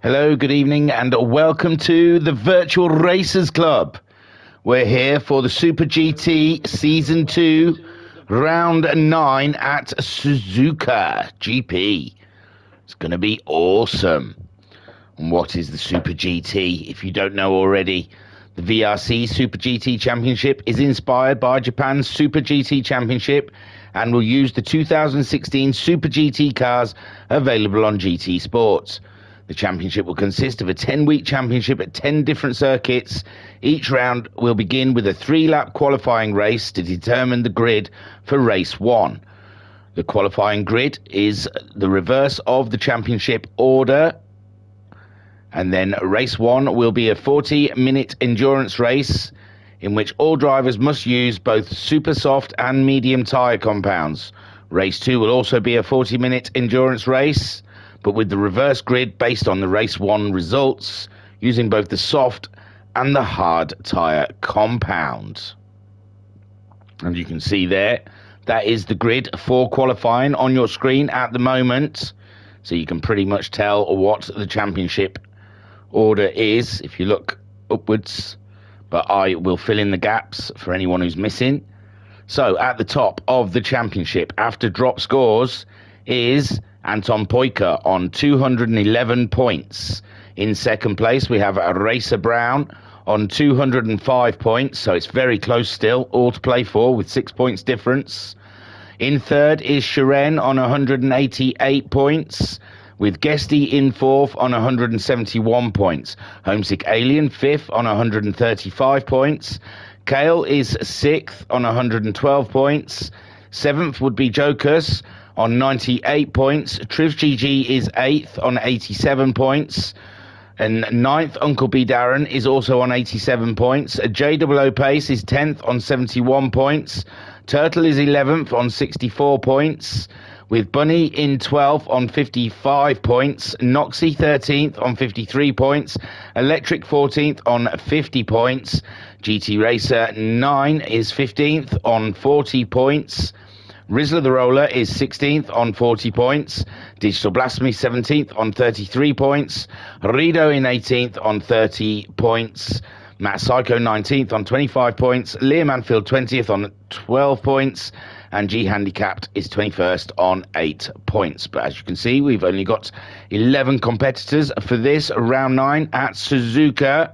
Hello, good evening, and welcome to the Virtual Racers Club. We're here for the Super GT Season 2, Round 9 at Suzuka GP. It's going to be awesome. And what is the Super GT? If you don't know already, the VRC Super GT Championship is inspired by Japan's Super GT Championship and will use the 2016 Super GT cars available on GT Sports. The championship will consist of a 10-week championship at 10 different circuits. Each round will begin with a 3-lap qualifying race to determine the grid for race 1. The qualifying grid is the reverse of the championship order. And then race 1 will be a 40-minute endurance race in which all drivers must use both super soft and medium tyre compounds. Race 2 will also be a 40-minute endurance race, but with the reverse grid based on the race 1 results, using both the soft and the hard tyre compound. And you can see there, that is the grid for qualifying on your screen at the moment. So you can pretty much tell what the championship order is if you look upwards, but I will fill in the gaps for anyone who's missing. So at the top of the championship, after drop scores, is Anton Poika on 211 points. In second place, we have Racer Brown on 205 points, so it's very close still, all to play for with 6 points difference. In third is Shiren on 188 points, with Guesty in fourth on 171 points. Homesick Alien fifth on 135 points. Kale is sixth on 112 points. Seventh would be Jokers on 98 points. Triv GG is 8th on 87 points. And 9th, Uncle B Darren, is also on 87 points. JOO Pace is 10th on 71 points. Turtle is 11th on 64 points. With Bunny in 12th on 55 points. Noxy 13th on 53 points. Electric 14th on 50 points. GT Racer 9 is 15th on 40 points. Rizzler the Roller is 16th on 40 points. Digital Blasphemy 17th on 33 points. Rido in 18th on 30 points. Matt Psycho 19th on 25 points. Liam Anfield 20th on 12 points. And G Handicapped is 21st on 8 points. But as you can see, we've only got 11 competitors for this round 9 at Suzuka.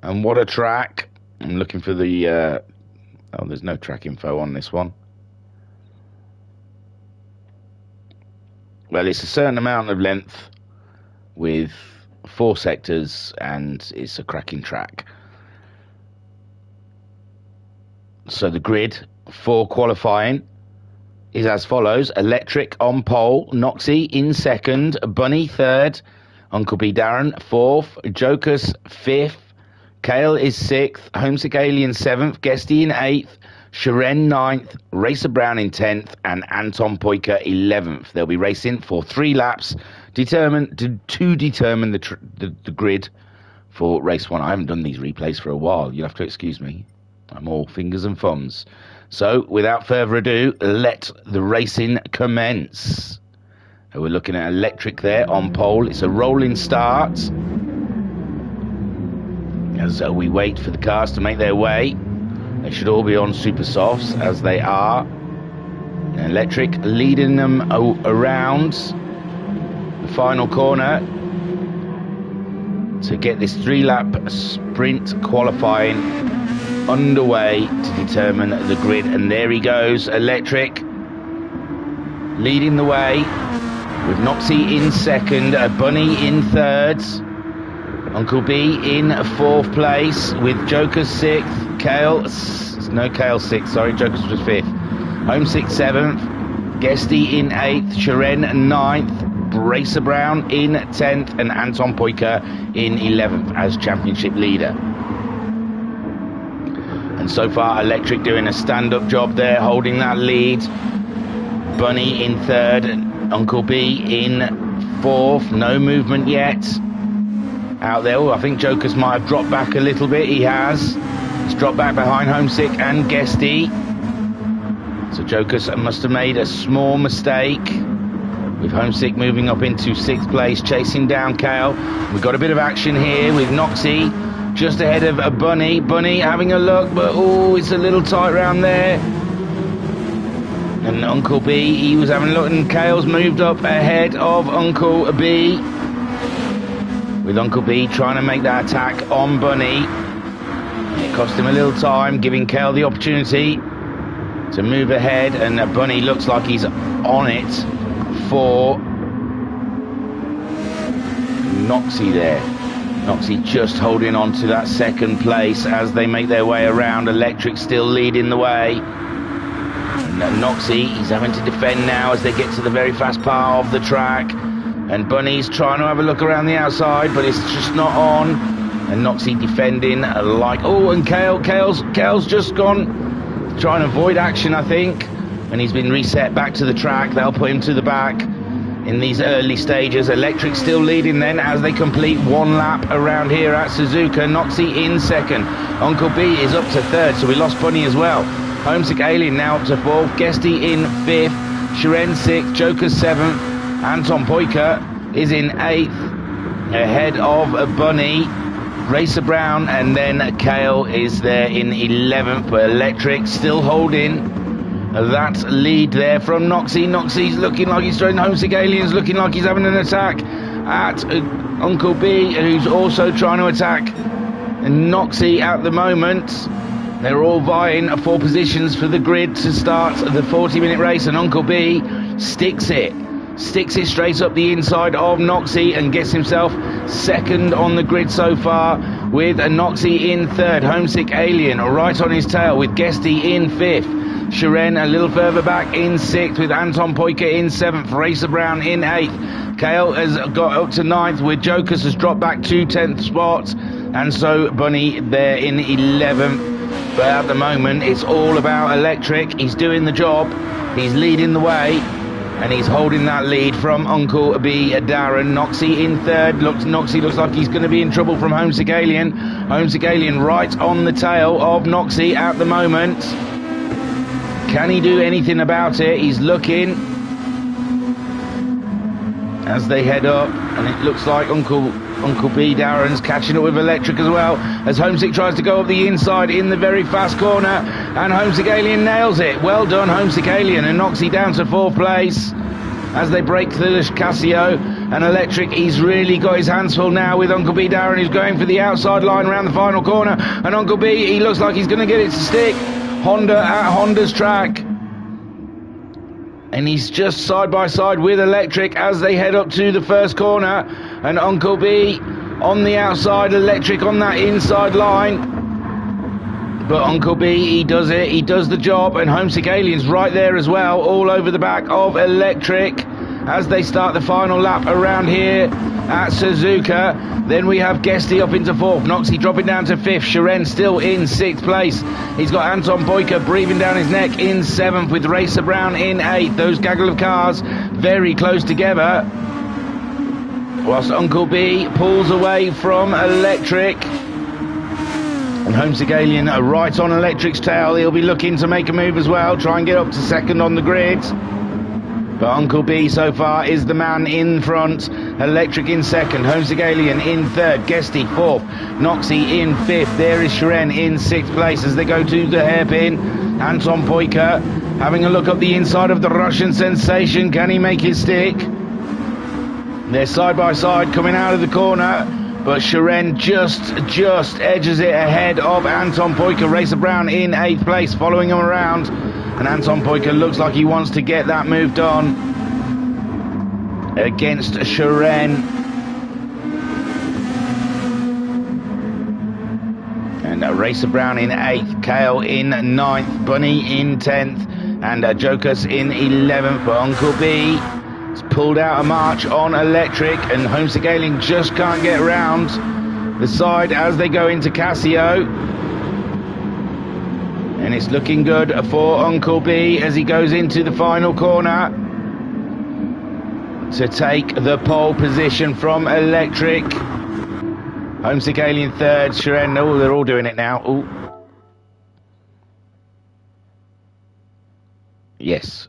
And what a track. I'm looking for the... oh, there's no track info on this one. Well, it's a certain amount of length with 4 sectors, and it's a cracking track. So the grid for qualifying is as follows. Electric on pole, Noxy in second, Bunny third, Uncle B Darren fourth, Jokers fifth, Kale is sixth, Homesick Alien seventh, Guesty in eighth, Shiren 9th, Racer Brown in 10th, and Anton Poika 11th. They'll be racing for 3 laps to determine the grid for race 1. I haven't done these replays for a while. You'll have to excuse me. I'm all fingers and thumbs. So, without further ado, let the racing commence. We're looking at Electric there on pole. It's a rolling start as we wait for the cars to make their way. They should all be on super softs, as they are. And Electric leading them around the final corner to get this 3-lap sprint qualifying underway to determine the grid. And there he goes, Electric leading the way with Noxy in second, Bunny in third, Uncle B in 4th place with Jokers 6th, Kale 6th, sorry, Jokers was 5th, Homesick 7th, Guesty in 8th, Shiren 9th, Racer Brown in 10th, and Anton Poika in 11th as championship leader. And so far, Electric doing a stand-up job there, holding that lead. Bunny in 3rd, Uncle B in 4th, no movement yet out there. I think Jokers might have dropped back a little bit. He has. He's dropped back behind Homesick and Guesty. So Jokers must have made a small mistake. with Homesick moving up into 6th place, chasing down Kale. We've got a bit of action here with Noxie just ahead of Bunny. Bunny having a look, but oh, it's a little tight round there. And Uncle B, he was having a look, and Kale's moved up ahead of Uncle B, with Uncle B trying to make that attack on Bunny. It cost him a little time, giving Kale the opportunity to move ahead, and Bunny looks like he's on it for Noxie there. Noxie just holding on to that 2nd place as they make their way around. Electric still leading the way. And Noxie, he's having to defend now as they get to the very fast part of the track. And Bunny's trying to have a look around the outside, but it's just not on. And Noxie defending like... Oh, and Kale's just gone, trying to avoid action, I think. And he's been reset back to the track. They'll put him to the back in these early stages. Electric still leading then as they complete 1 lap around here at Suzuka. Noxie in 2nd. Uncle B is up to 3rd, so we lost Bunny as well. Homesick Alien now up to 4th. Guesty in 5th. Shiren 6th. Joker 7th. Anton Poika is in 8th, ahead of Bunny. Racer Brown, and then Kale is there in 11th, but Electric still holding that lead there from Noxie. Noxie's looking like he's throwing. Homesick Alien's looking like he's having an attack at Uncle B, who's also trying to attack Noxie at the moment. They're all vying for positions for the grid to start the 40-minute race, and Uncle B sticks it straight up the inside of Noxie and gets himself 2nd on the grid so far, with Noxie in 3rd. Homesick Alien right on his tail with Guesty in 5th. Shiren a little further back in 6th, with Anton Poika in 7th. Racer Brown in 8th. Kale has got up to 9th, with Jokers has dropped back 2 10th spots, and so Bunny there in 11th. But at the moment it's all about Electric. He's doing the job, he's leading the way, and he's holding that lead from Uncle B, Darren. Noxie in 3rd. Noxie looks like he's going to be in trouble from Homesick Alien. Homesick Alien right on the tail of Noxie at the moment. Can he do anything about it? He's looking as they head up, and it looks like Uncle B, Darren's catching up with Electric as well, as Homesick tries to go up the inside in the very fast corner, and Homesick Alien nails it. Well done, Homesick Alien, and Noxie down to 4th place as they break through Casio. And Electric, he's really got his hands full now with Uncle B, Darren, who's going for the outside line around the final corner, and Uncle B, he looks like he's going to get it to stick. Honda at Honda's track, and he's just side by side with Electric as they head up to the first corner, and Uncle B on the outside, Electric on that inside line. But Uncle B, he does it, he does the job, and Homesick Alien's right there as well, all over the back of Electric as they start the final lap around here at Suzuka. Then we have Guesty up into 4th, Noxie dropping down to 5th, Shiren still in 6th place. He's got Anton Poika breathing down his neck in 7th, with Racer Brown in 8th. Those gaggle of cars very close together, whilst Uncle B pulls away from Electric. And Homesick Alien right on Electric's tail. He'll be looking to make a move as well, try and get up to 2nd on the grid. But Uncle B so far is the man in front. Electric in 2nd, Homesick Alien in 3rd, Guesty 4th, Noxie in 5th. There is Shiren in 6th place as they go to the hairpin. Anton Poika having a look up the inside of the Russian sensation. Can he make it stick? They're side by side coming out of the corner, but Shiren just edges it ahead of Anton Poika. Racer Brown in 8th place, following him around. And Anton Poika looks like he wants to get that moved on against Shiren. And Racer Brown in 8th, Kale in 9th, Bunny in 10th, and Jokers in 11th. But Uncle B has pulled out a march on Electric, and Homesick Alien just can't get round the side as they go into Casio. And it's looking good for Uncle B as he goes into the final corner to take the pole position from Electric. Homesick Alien 3rd, Shiren, oh, they're all doing it now. Ooh. Yes.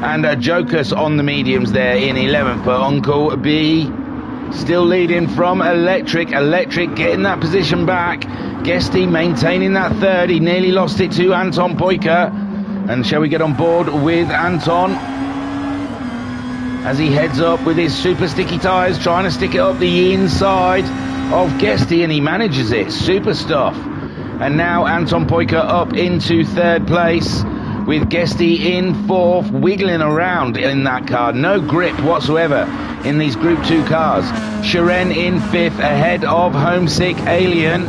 and Jokus on the mediums there in 11th, but Uncle B still leading from Electric. Electric getting that position back. Guesty maintaining that third. He nearly lost it to Anton Poika. And shall we get on board with Anton as he heads up with his super sticky tyres, trying to stick it up the inside of Guesty, and he manages it. Super stuff. And now Anton Poika up into third place with Guesty in fourth, wiggling around in that car. No grip whatsoever in these Group 2 cars. Sharon in fifth, ahead of Homesick Alien,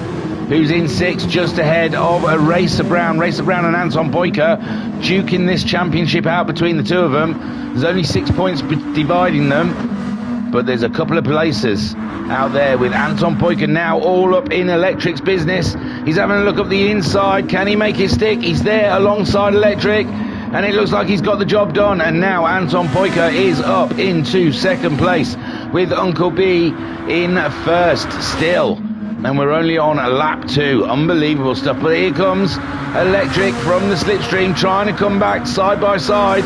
who's in sixth, just ahead of Racer Brown. Racer Brown and Anton Poika duking this championship out between the two of them. There's only 6 points dividing them, but there's a couple of places out there with Anton Poika now all up in Electric's business. He's having a look up the inside. Can he make it stick? He's there alongside Electric, and it looks like he's got the job done. And now Anton Poika is up into second place with Uncle B in first still. And we're only on lap 2. Unbelievable stuff. But here comes Electric from the slipstream, trying to come back side by side.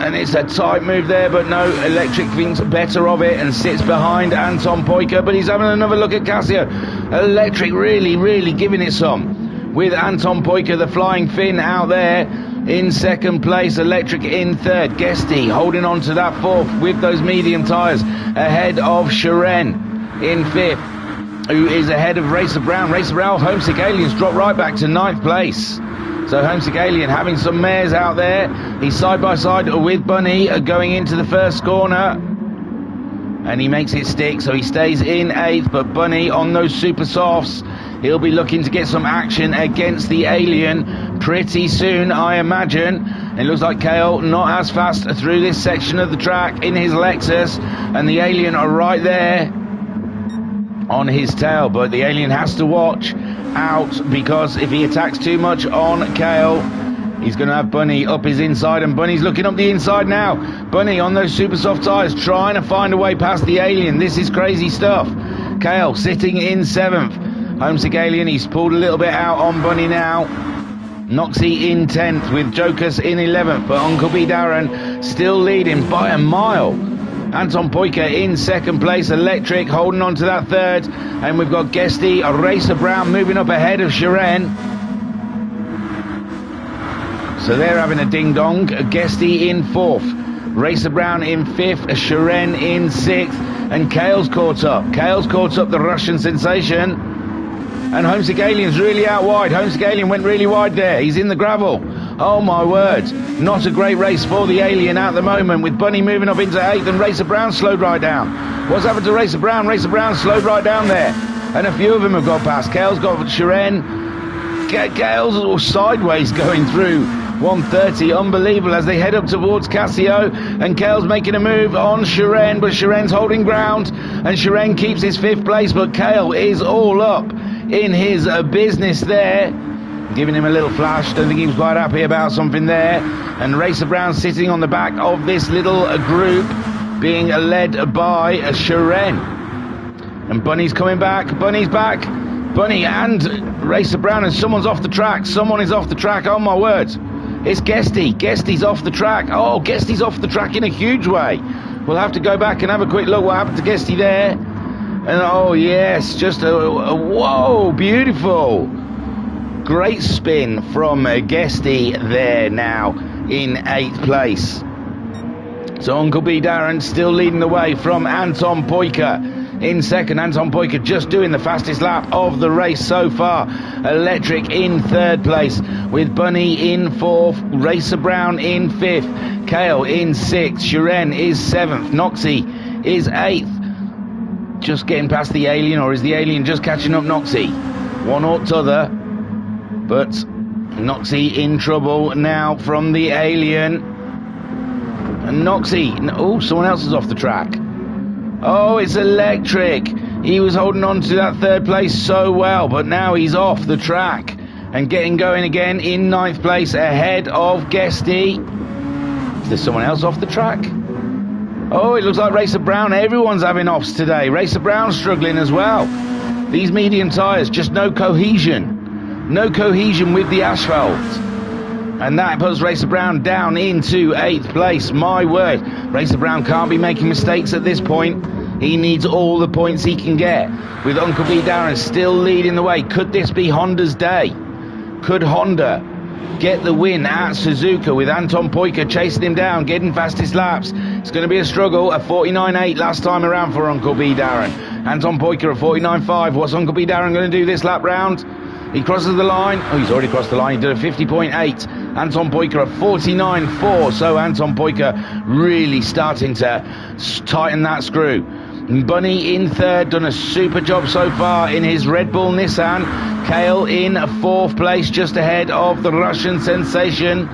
And it's a tight move there, but no, Electric thinks better of it and sits behind Anton Poika. But he's having another look at Casio. Electric really giving it some, with Anton Poika, the flying Finn, out there in second place. Electric in third. Guesty holding on to that fourth with those medium tyres, ahead of Sharon in fifth, who is ahead of Racer Brown. Racer Brown, Homesick Aliens dropped right back to ninth place. So Homesick Alien having some mares out there. He's side by side with Bunny going into the first corner, and he makes it stick, so he stays in eighth. But Bunny on those super softs, he'll be looking to get some action against the Alien pretty soon, I imagine. It looks like Kale not as fast through this section of the track in his Lexus, and the Alien are right there on his tail. But the Alien has to watch out, because if he attacks too much on Kale, he's going to have Bunny up his inside, and Bunny's looking up the inside now. Bunny on those super soft tyres, trying to find a way past the Alien. This is crazy stuff. Kale sitting in seventh. Homesick Alien, he's pulled a little bit out on Bunny now. Noxie in 10th with Jokus in 11th, but Uncle B Darren still leading by a mile. Anton Poika in second place. Electric holding on to that third, and we've got Guesty, Racer Brown moving up ahead of Sharon. So they're having a ding-dong. Guesty in fourth, Racer Brown in fifth, Sharon in sixth, and Kale's caught up. Kale's caught up the Russian sensation, and Homesick Alien's really out wide. Homesick Alien went really wide there. He's in the gravel. Oh my word, not a great race for the Alien at the moment, with Bunny moving up into eighth, and Racer Brown slowed right down. What's happened to Racer Brown? Racer Brown slowed right down there, and a few of them have got past. Kale's got Sharon. Kale's sideways going through 130, unbelievable, as they head up towards Casio, and Kale's making a move on Sharon, but Sharon's holding ground, and Sharon keeps his fifth place, but Kale is all up in his business there, giving him a little flash. Don't think he was quite happy about something there. And Racer Brown sitting on the back of this little group, being led by Sharon. And Bunny's coming back. Bunny's back. Bunny and Racer Brown, and someone's off the track. Someone is off the track. Oh my word. It's Guesty. Guesty's off the track. Oh, Guesty's off the track in a huge way. We'll have to go back and have a quick look what happened to Guesty there. And oh yes, just a whoa, beautiful. Great spin from Guesty there now in 8th place. So Uncle B Darren still leading the way from Anton Poika in second. Anton Poika just doing the fastest lap of the race so far. Electric in 3rd place with Bunny in 4th. Racer Brown in 5th. Kale in 6th. Sharon is 7th. Noxie is 8th. Just getting past the Alien, or is the Alien just catching up Noxie? One or t'other. But Noxie in trouble now from the Alien. And Noxie, oh, someone else is off the track. Oh, it's Electric. He was holding on to that 3rd place so well, but now he's off the track and getting going again in 9th place ahead of Guesty. Is there someone else off the track? Oh, it looks like Racer Brown. Everyone's having offs today. Racer Brown's struggling as well. These medium tyres, just no cohesion. No cohesion with the asphalt. And that puts Racer Brown down into 8th place. My word, Racer Brown can't be making mistakes at this point. He needs all the points he can get. With Uncle B Darren still leading the way. Could this be Honda's day? Could Honda get the win at Suzuka with Anton Poika chasing him down, getting fastest laps? It's going to be a struggle. A 49.8 last time around for Uncle B Darren. Anton Poika at 49.5. What's Uncle B Darren going to do this lap round? He crosses the line. Oh, he's already crossed the line. He did a 50.8. Anton Poika at 49.4. So Anton Poika really starting to tighten that screw. Bunny in 3rd, done a super job so far in his Red Bull Nissan. Kale in 4th place, just ahead of the Russian sensation.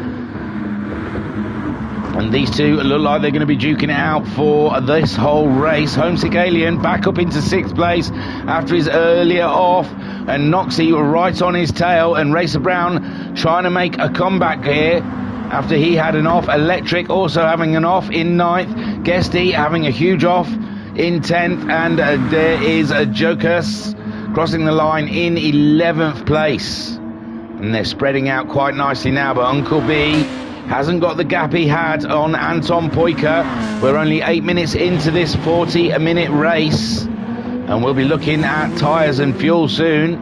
And these two look like they're going to be duking it out for this whole race. Homesick Alien back up into 6th place after his earlier off. And Noxie right on his tail. And Racer Brown trying to make a comeback here after he had an off. Electric also having an off in 9th. Guesty having a huge off in 10th. And there is a Jokers crossing the line in 11th place. And they're spreading out quite nicely now. But Uncle B hasn't got the gap he had on Anton Poika. We're only 8 minutes into this 40-minute race, and we'll be looking at tyres and fuel soon.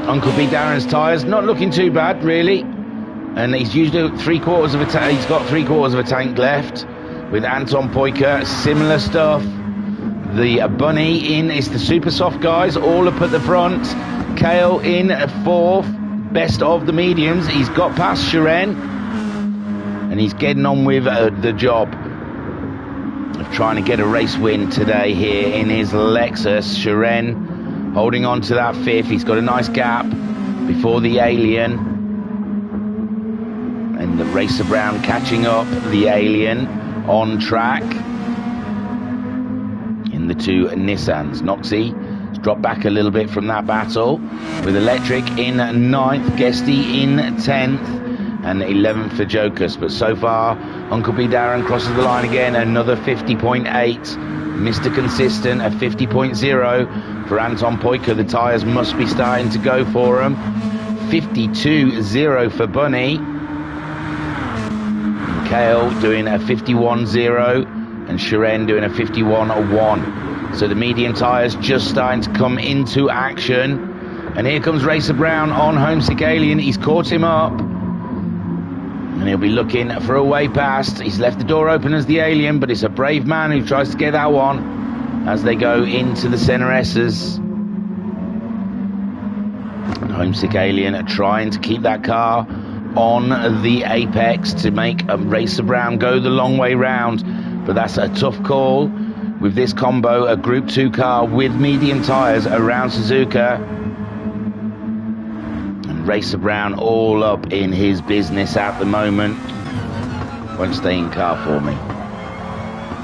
Uncle B Darren's tyres not looking too bad, really, and he's used three-quarters of a tank. He's got three-quarters of a tank left. With Anton Poika, similar stuff. The Bunny in is the super soft guys, all up at the front. Kale in 4th, best of the mediums. He's got past Shiren. And he's getting on with the job of trying to get a race win today here in his Lexus. Shiren holding on to that 5th. He's got a nice gap before the Alien. And the Racer Brown catching up the Alien on track in the two Nissans. Noxie has dropped back a little bit from that battle with Electric in 9th, Guesty in 10th. And 11th for Jokers. But so far, Uncle B Darren crosses the line again. Another 50.8. Mr. Consistent at 50.0 for Anton Poika. The tyres must be starting to go for him. 52.0 for Bunny. Kale doing a 51.0. And Shiren doing a 51.1. So the medium tyres just starting to come into action. And here comes Racer Brown on Homesick Alien. He's caught him up. And he'll be looking for a way past. He's left the door open as the Alien, but it's a brave man who tries to get that one as they go into the Senna S's. Homesick Alien trying to keep that car on the apex to make a Racer Brown go the long way round. But that's a tough call with this combo, a Group 2 car with medium tyres around Suzuka. Racer Brown all up in his business at the moment. Won't stay in car for me.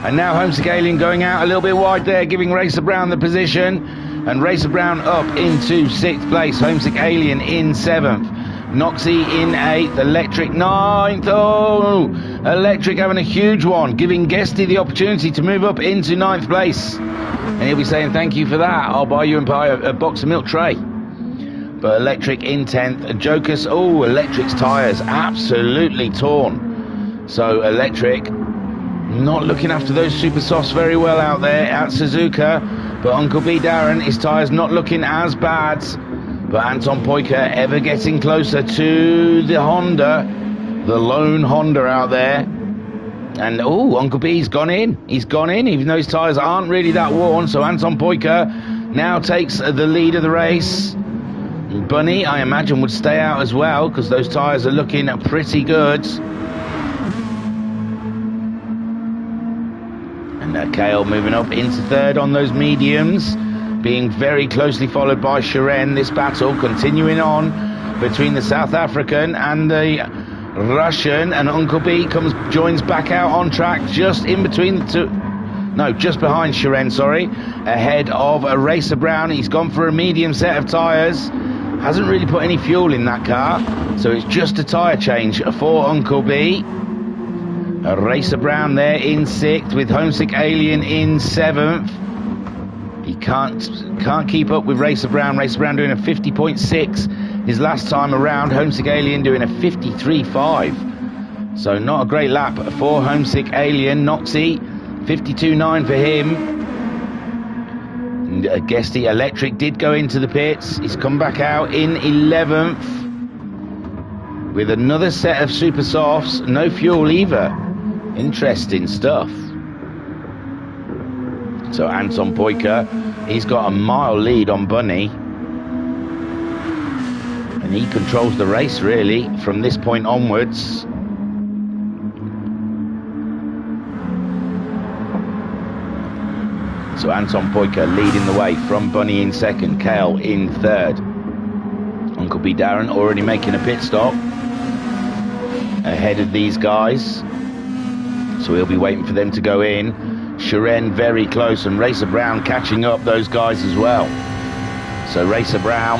And now Homesick Alien going out a little bit wide there, giving Racer Brown the position. And Racer Brown up into 6th place. Homesick Alien in 7th. Noxie in 8th. Electric 9th. Oh, Electric having a huge one, giving Guesty the opportunity to move up into 9th place. And he'll be saying, thank you for that. I'll buy you a box of milk tray. But Electric in 10th. Jokers, oh, Electric's tyres absolutely torn. So Electric not looking after those super softs very well out there at Suzuka. But Uncle B Darren, his tyres not looking as bad. But Anton Poika ever getting closer to the Honda, the lone Honda out there. And oh, Uncle B's gone in. He's gone in, even though his tyres aren't really that worn. So Anton Poika now takes the lead of the race. Bunny, I imagine, would stay out as well because those tyres are looking pretty good. And Kale moving up into 3rd on those mediums, being very closely followed by Shiren. This battle continuing on between the South African and the Russian, and Uncle B joins back out on track just in between the two. No, just behind Shiren, sorry, ahead of a Racer Brown. He's gone for a medium set of tyres. Hasn't really put any fuel in that car, so it's just a tyre change for Uncle B. A Racer Brown there in 6th with Homesick Alien in 7th. He can't keep up with Racer Brown. Racer Brown doing a 50.6. his last time around. Homesick Alien doing a 53.5. So not a great lap for Homesick Alien. Noxie, 52.9 for him. And Guesty Electric did go into the pits. He's come back out in 11th with another set of super softs. No fuel either. Interesting stuff. So Anton Poika, he's got a mile lead on Bunny. And he controls the race really from this point onwards. So Anton Poika leading the way from Bunny in second, Kale in third. Uncle B Darren already making a pit stop ahead of these guys. So he'll be waiting for them to go in. Shiren very close, and Racer Brown catching up those guys as well. So Racer Brown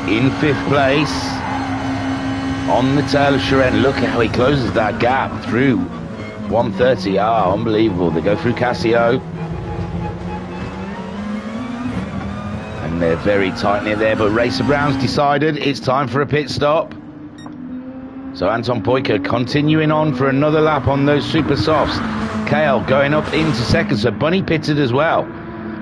in 5th place on the tail of Shiren. Look at how he closes that gap through 130. Unbelievable. They go through Casio and they're very tight near there, but Racer Brown's decided it's time for a pit stop. So Anton Poika continuing on for another lap on those super softs. Kale going up into second, so Bunny pitted as well.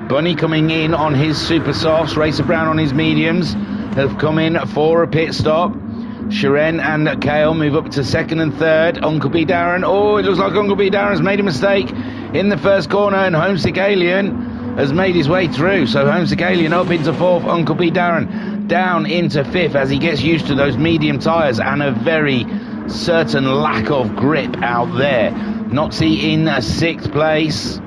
Bunny coming in on his super softs, Racer Brown on his mediums have come in for a pit stop. Shiren and Kale move up to second and third. Uncle B Darren, it looks like Uncle B Darren's made a mistake in the first corner, and Homesick Alien has made his way through. So Homesick Alien up into 4th, Uncle B Darren down into 5th as he gets used to those medium tyres and a very certain lack of grip out there. Noxie in 6th place,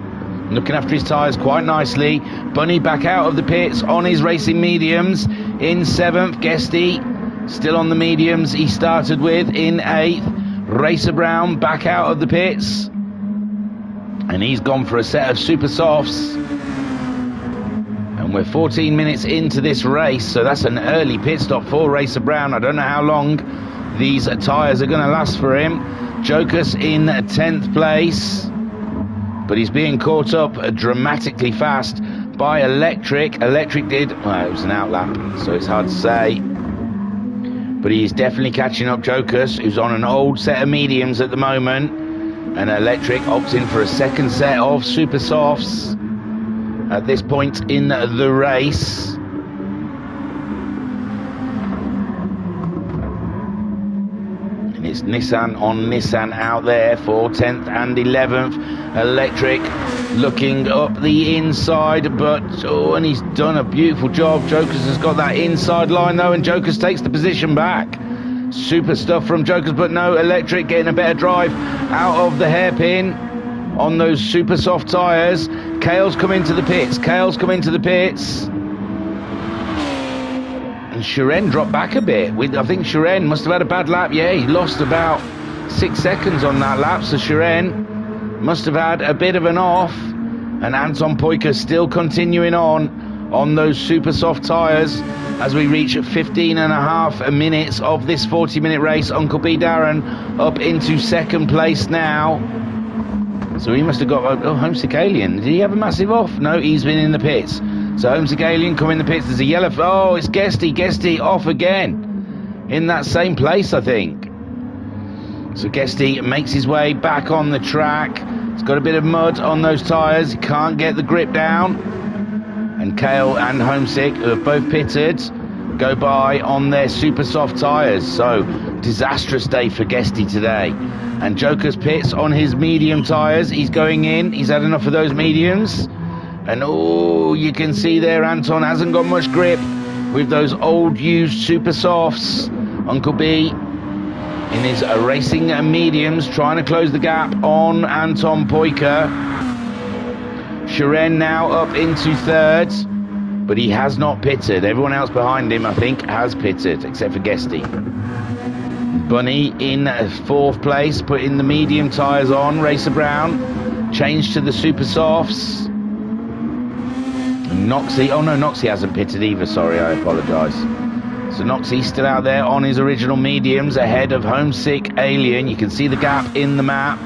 looking after his tyres quite nicely. Bunny back out of the pits on his racing mediums in 7th. Guesty still on the mediums he started with in 8th. Racer Brown back out of the pits, and he's gone for a set of super softs. And we're 14 minutes into this race, so that's an early pit stop for Racer Brown. I don't know how long these tyres are going to last for him. Jokus in 10th place, but he's being caught up dramatically fast by Electric. Electric did, well, it was an outlap, so it's hard to say. But he's definitely catching up Jokus, who's on an old set of mediums at the moment. And Electric opts in for a second set of super softs at this point in the race. And it's Nissan on Nissan out there for 10th and 11th. Electric looking up the inside, but and he's done a beautiful job. Jokus has got that inside line though, and Jokus takes the position back. Super stuff from Jokus, but no, Electric getting a better drive out of the hairpin on those super soft tyres. Kale's come into the pits. And Shiren dropped back a bit. I think Shiren must have had a bad lap. Yeah, he lost about 6 seconds on that lap, so Shiren must have had a bit of an off. And Anton Poika still continuing on those super soft tyres as we reach 15.5 minutes of this 40-minute race. Uncle B Darren up into 2nd place now. So he must have got Homesick Alien. Did he have a massive off? No, he's been in the pits. So Homesick Alien come in the pits. There's a yellow. It's Guesty off again in that same place, I think. So Guesty makes his way back on the track. He's got a bit of mud on those tyres. He can't get the grip down. And Kale and Homesick, who have both pitted, go by on their super soft tyres. So disastrous day for Guesty today. And Jokus pits on his medium tyres. He's going in. He's had enough of those mediums. And you can see there Anton hasn't got much grip with those old used super softs. Uncle B in his racing mediums trying to close the gap on Anton Poika. Shiren now up into 3rd, but he has not pitted. Everyone else behind him, I think, has pitted, except for Guesty. Bunny in 4th place, putting the medium tyres on. Racer Brown changed to the super softs. Noxie, Noxie hasn't pitted either, sorry, I apologise. So Noxie's still out there on his original mediums ahead of Homesick Alien. You can see the gap in the map.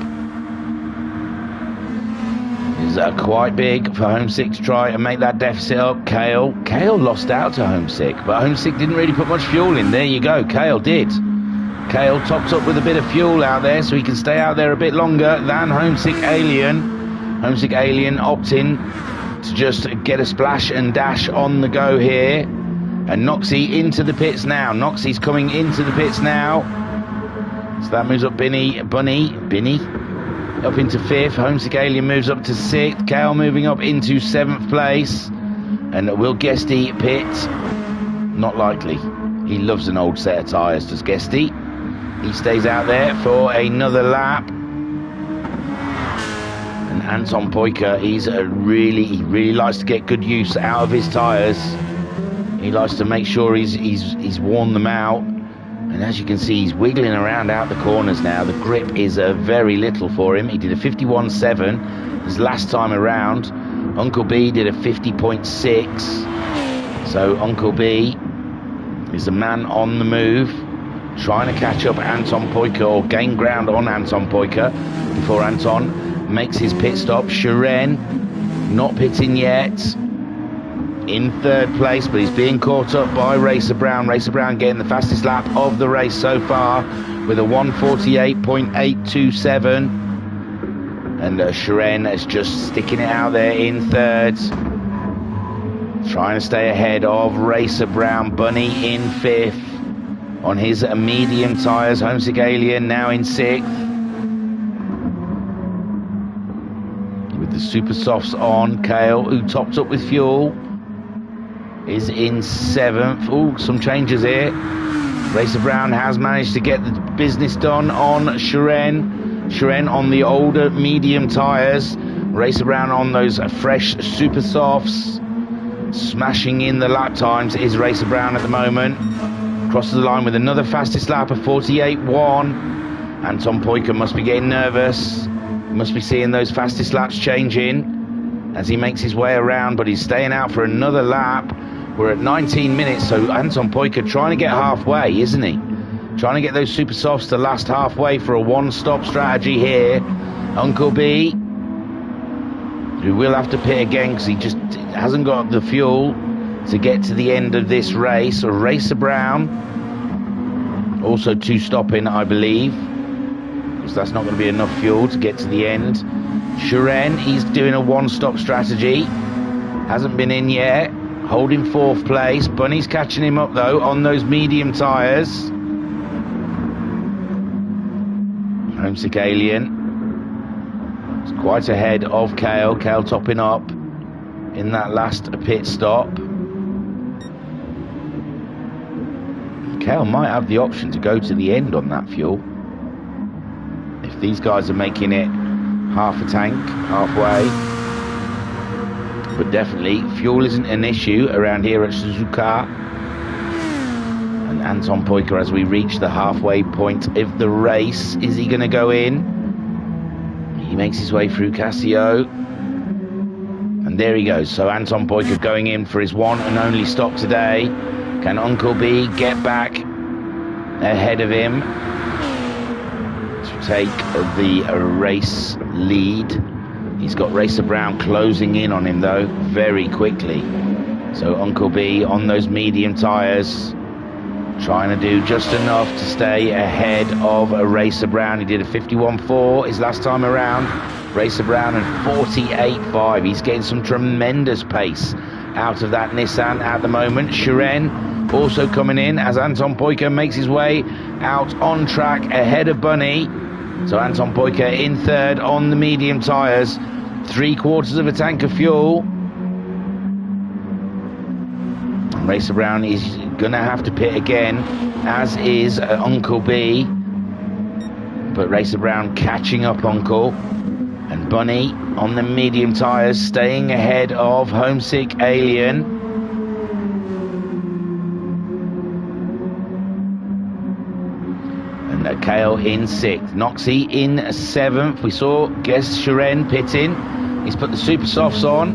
There's was quite big for Homesick to try and make that deficit up. Kale lost out to Homesick, but Homesick didn't really put much fuel in. There you go, Kale did. Kale topped up with a bit of fuel out there so he can stay out there a bit longer than Homesick Alien. Homesick Alien opting to just get a splash and dash on the go here. And Noxie into the pits now. Noxie's coming into the pits now. So that moves up Binny up into 5th. Homesick Alien moves up to 6th. Kale moving up into 7th place. And Will Guesty pit? Not likely. He loves an old set of tyres, does Guesty. He stays out there for another lap. And Anton Poika, he really likes to get good use out of his tyres. He likes to make sure he's worn them out. And as you can see, he's wiggling around out the corners now. The grip is very little for him. He did a 51.7 his last time around. Uncle B did a 50.6. So Uncle B is a man on the move, trying to catch up Anton Poika or gain ground on Anton Poika before Anton makes his pit stop. Shiren not pitting yet. In 3rd place, but he's being caught up by Racer Brown. Racer Brown getting the fastest lap of the race so far with a 1:48.827. And Shiren is just sticking it out there in 3rd. Trying to stay ahead of Racer Brown. Bunny in 5th on his medium tyres. Homesick Alien now in 6th. With the super softs on, Kale, who topped up with fuel, is in 7th. Oh, some changes here. Racer Brown has managed to get the business done on Shiren. Shiren on the older medium tyres. Racer Brown on those fresh super softs. Smashing in the lap times is Racer Brown at the moment. Crosses the line with another fastest lap of 48.1. Anton Poika must be getting nervous. Must be seeing those fastest laps changing as he makes his way around, but he's staying out for another lap. We're at 19 minutes, so Anton Poika trying to get halfway, isn't he? Trying to get those super softs to last halfway for a one-stop strategy here. Uncle B, who will have to pit again because he just hasn't got the fuel to get to the end of this race. Or Racer Brown, also 2 stopping, I believe, because that's not going to be enough fuel to get to the end. Shiren, he's doing a one-stop strategy. Hasn't been in yet. Holding 4th place. Bunny's catching him up, though, on those medium tyres. Homesick Alien is quite ahead of Kale. Kale topping up in that last pit stop. Kale might have the option to go to the end on that fuel. If these guys are making it half a tank, halfway. But definitely, fuel isn't an issue around here at Suzuka. And Anton Poika, as we reach the halfway point of the race, is he going to go in? He makes his way through Casio. And there he goes. So Anton Poika going in for his one and only stop today. Can Uncle B get back ahead of him to take the race lead? He's got Racer Brown closing in on him, though, very quickly. So Uncle B on those medium tyres, trying to do just enough to stay ahead of a Racer Brown. He did a 51.4 his last time around. Racer Brown and 48.5. He's getting some tremendous pace out of that Nissan at the moment. Shiren also coming in as Anton Poika makes his way out on track ahead of Bunny. So Anton Poika in 3rd on the medium tyres. 3/4 of a tank of fuel. Racer Brown is going to have to pit again, as is Uncle B. But Racer Brown catching up Uncle. And Bunny on the medium tyres, staying ahead of Homesick Alien. And Kale in 6th. Noxie in 7th. We saw guest Shiren pitting. He's put the super softs on.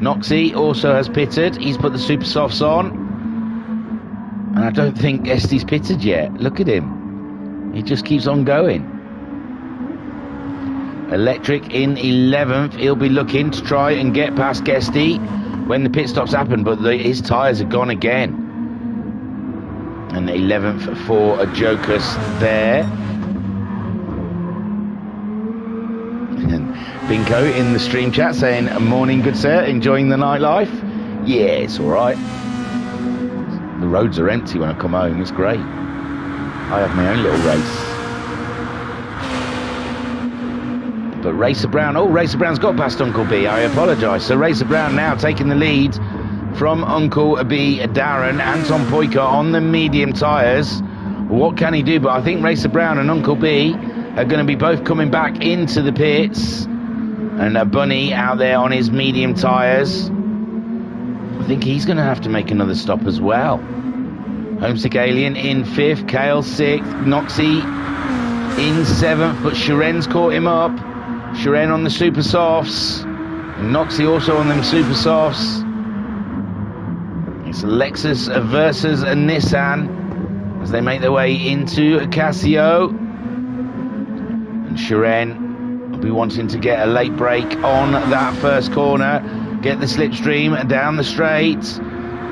Noxie also has pitted. He's put the super softs on. And I don't think Esti's pitted yet. Look at him. He just keeps on going. Electric in 11th. He'll be looking to try and get past Guesty when the pit stops happen, but his tyres are gone again. And 11th for a Jocus there. And Binko in the stream chat saying, morning, good sir, enjoying the nightlife? Yeah, it's all right. The roads are empty when I come home, it's great. I have my own little race. But Racer Brown, Racer Brown's got past Uncle B, I apologise. So Racer Brown now taking the lead from Uncle B, Darren. Anton Poyker on the medium tyres. What can he do? But I think Racer Brown and Uncle B are going to be both coming back into the pits. And Bunny out there on his medium tyres. I think he's going to have to make another stop as well. Homesick Alien in 5th, Kale 6th, Noxie in 7th, but Shiren's caught him up. Shiren on the super softs. Noxie also on them super softs. It's Lexus versus a Nissan as they make their way into a Casio. And Shiren will be wanting to get a late break on that first corner. Get the slipstream down the straight.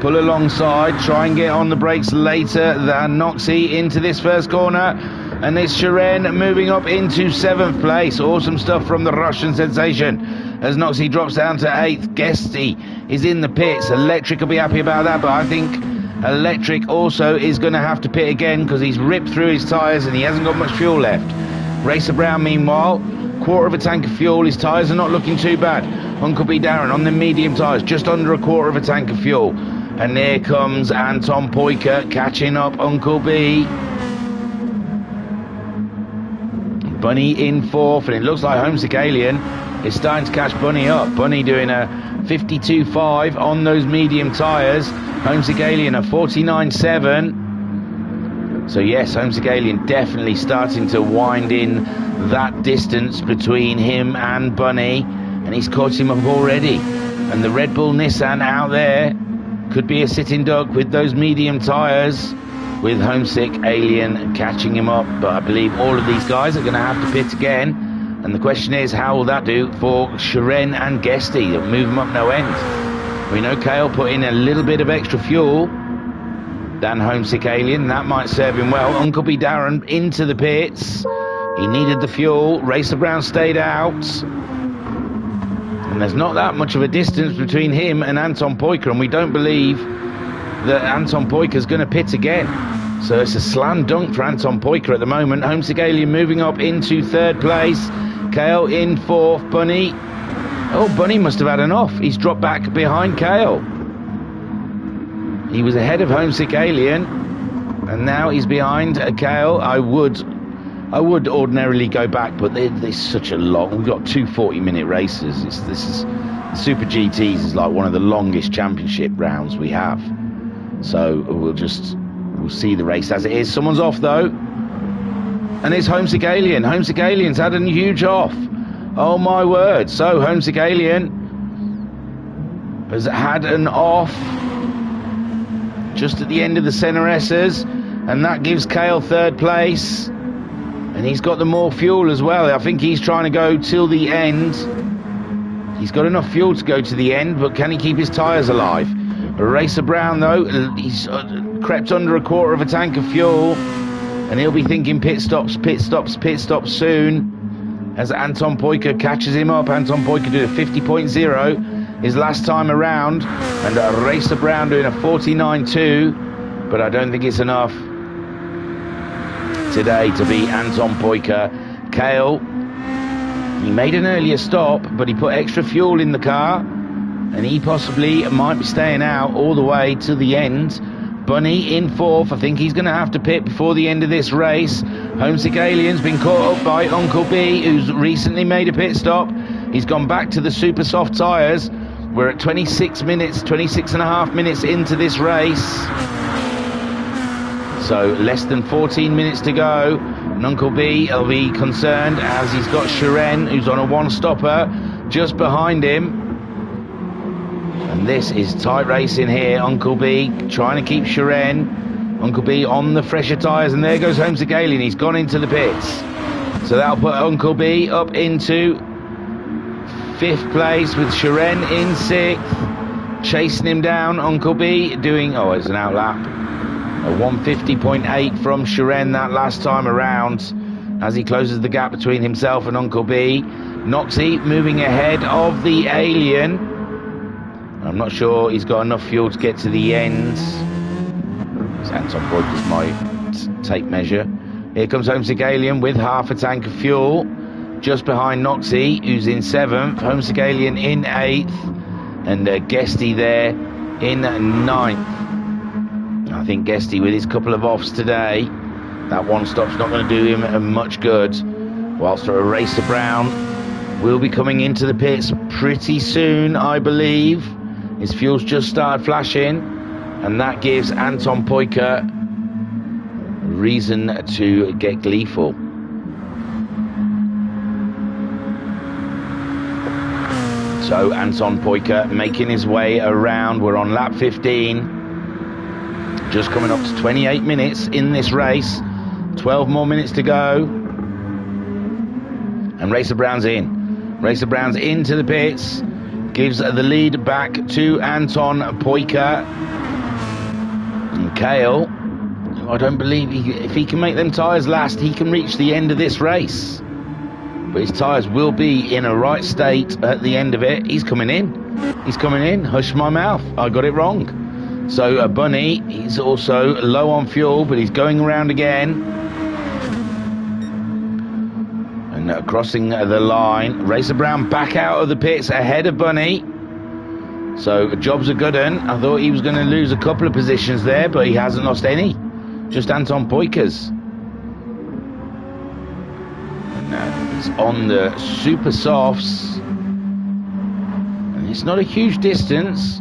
Pull alongside. Try and get on the brakes later than Noxie into this first corner. And it's Shiren moving up into 7th place. Awesome stuff from the Russian sensation. As Noxie drops down to 8th. Guesty is in the pits. Electric will be happy about that, but I think Electric also is going to have to pit again because he's ripped through his tyres and he hasn't got much fuel left. Racer Brown, meanwhile, quarter of a tank of fuel. His tyres are not looking too bad. Uncle B Darren on the medium tyres, just under a quarter of a tank of fuel. And there comes Anton Poyker catching up Uncle B. Bunny in 4th, and it looks like Homesick Alien is starting to catch Bunny up. Bunny doing a 52.5 on those medium tyres. Homesick Alien a 49.7. So yes, Homesick Alien definitely starting to wind in that distance between him and Bunny, and he's caught him up already. And the Red Bull Nissan out there could be a sitting duck with those medium tyres, with Homesick Alien catching him up. But I believe all of these guys are going to have to pit again, and the question is, how will that do for Shiren and Guesty? They'll move them up no end. We know Kale put in a little bit of extra fuel than Homesick Alien. That might serve him well. Uncle B Darren into the pits. He needed the fuel. Racer Brown stayed out. And there's not that much of a distance between him and Anton Poyker, and we don't believe that Anton Poyker's going to pit again. So it's a slam dunk for Anton Poyker at the moment. Homesick Alien moving up into 3rd place. Kale in 4th. Bunny. Oh, Bunny must have had enough. He's dropped back behind Kale. He was ahead of Homesick Alien, and now he's behind Kale. I would ordinarily go back, but there's such a long. We've got 2 40-minute races. Super GTs is like one of the longest championship rounds we have. So we'll see the race as it is. Someone's off though, and it's Homesick Alien. Homesick Alien's had a huge off. Oh my word! So Homesick Alien has had an off just at the end of the Senna S's, and that gives Kale 3rd place. And he's got the more fuel as well. I think he's trying to go till the end. He's got enough fuel to go to the end, but can he keep his tyres alive? Racer Brown, though, he's crept under a quarter of a tank of fuel, and he'll be thinking pit stops soon, as Anton Poyker catches him up. Anton Poyker doing a 50.0 his last time around, and Racer Brown doing a 49.2, but I don't think it's enough today to beat Anton Poyker. Kale, he made an earlier stop, but he put extra fuel in the car, and he possibly might be staying out all the way to the end. Bunny in 4th. I think he's going to have to pit before the end of this race. Homesick Alien's been caught up by Uncle B, who's recently made a pit stop. He's gone back to the super soft tyres. We're at 26 and a half minutes into this race. So less than 14 minutes to go. And Uncle B will be concerned as he's got Shiren, who's on a one-stopper, just behind him. And this is tight racing here. Uncle B trying to keep Shiren. Uncle B on the fresher tyres, and there goes Homesick Alien. He's gone into the pits. So that'll put Uncle B up into 5th place with Shiren in 6th. Chasing him down, Uncle B doing, oh, it's an outlap. A 150.8 from Shiren that last time around as he closes the gap between himself and Uncle B. Noxie moving ahead of the Alien. I'm not sure he's got enough fuel to get to the end. Anton Poiker's my tape measure. Here comes Homesick Alien with half a tank of fuel. Just behind Noxie, who's in 7th. Homesick Alien in 8th. And Guesty there in 9th. I think Guesty with his couple of offs today, that one stop's not going to do him much good. Whilst Racer Brown will be coming into the pits pretty soon, I believe. His fuel's just started flashing, and that gives Anton Poiker reason to get gleeful. So Anton Poiker making his way around. We're on lap 15. Just coming up to 28 minutes in this race. 12 more minutes to go. And Racer Brown's in. Racer Brown's into the pits. Gives the lead back to Anton Poiker. And Kale, I don't believe if he can make them tyres last, he can reach the end of this race. But his tyres will be in a right state at the end of it. He's coming in. He's coming in. Hush my mouth. I got it wrong. So Bunny, he's also low on fuel, but he's going around again. And crossing the line. Racer Brown back out of the pits ahead of Bunny. So job's a good one. I thought he was going to lose a couple of positions there, but he hasn't lost any. Just Anton Poiker's. He's on the super softs, and it's not a huge distance.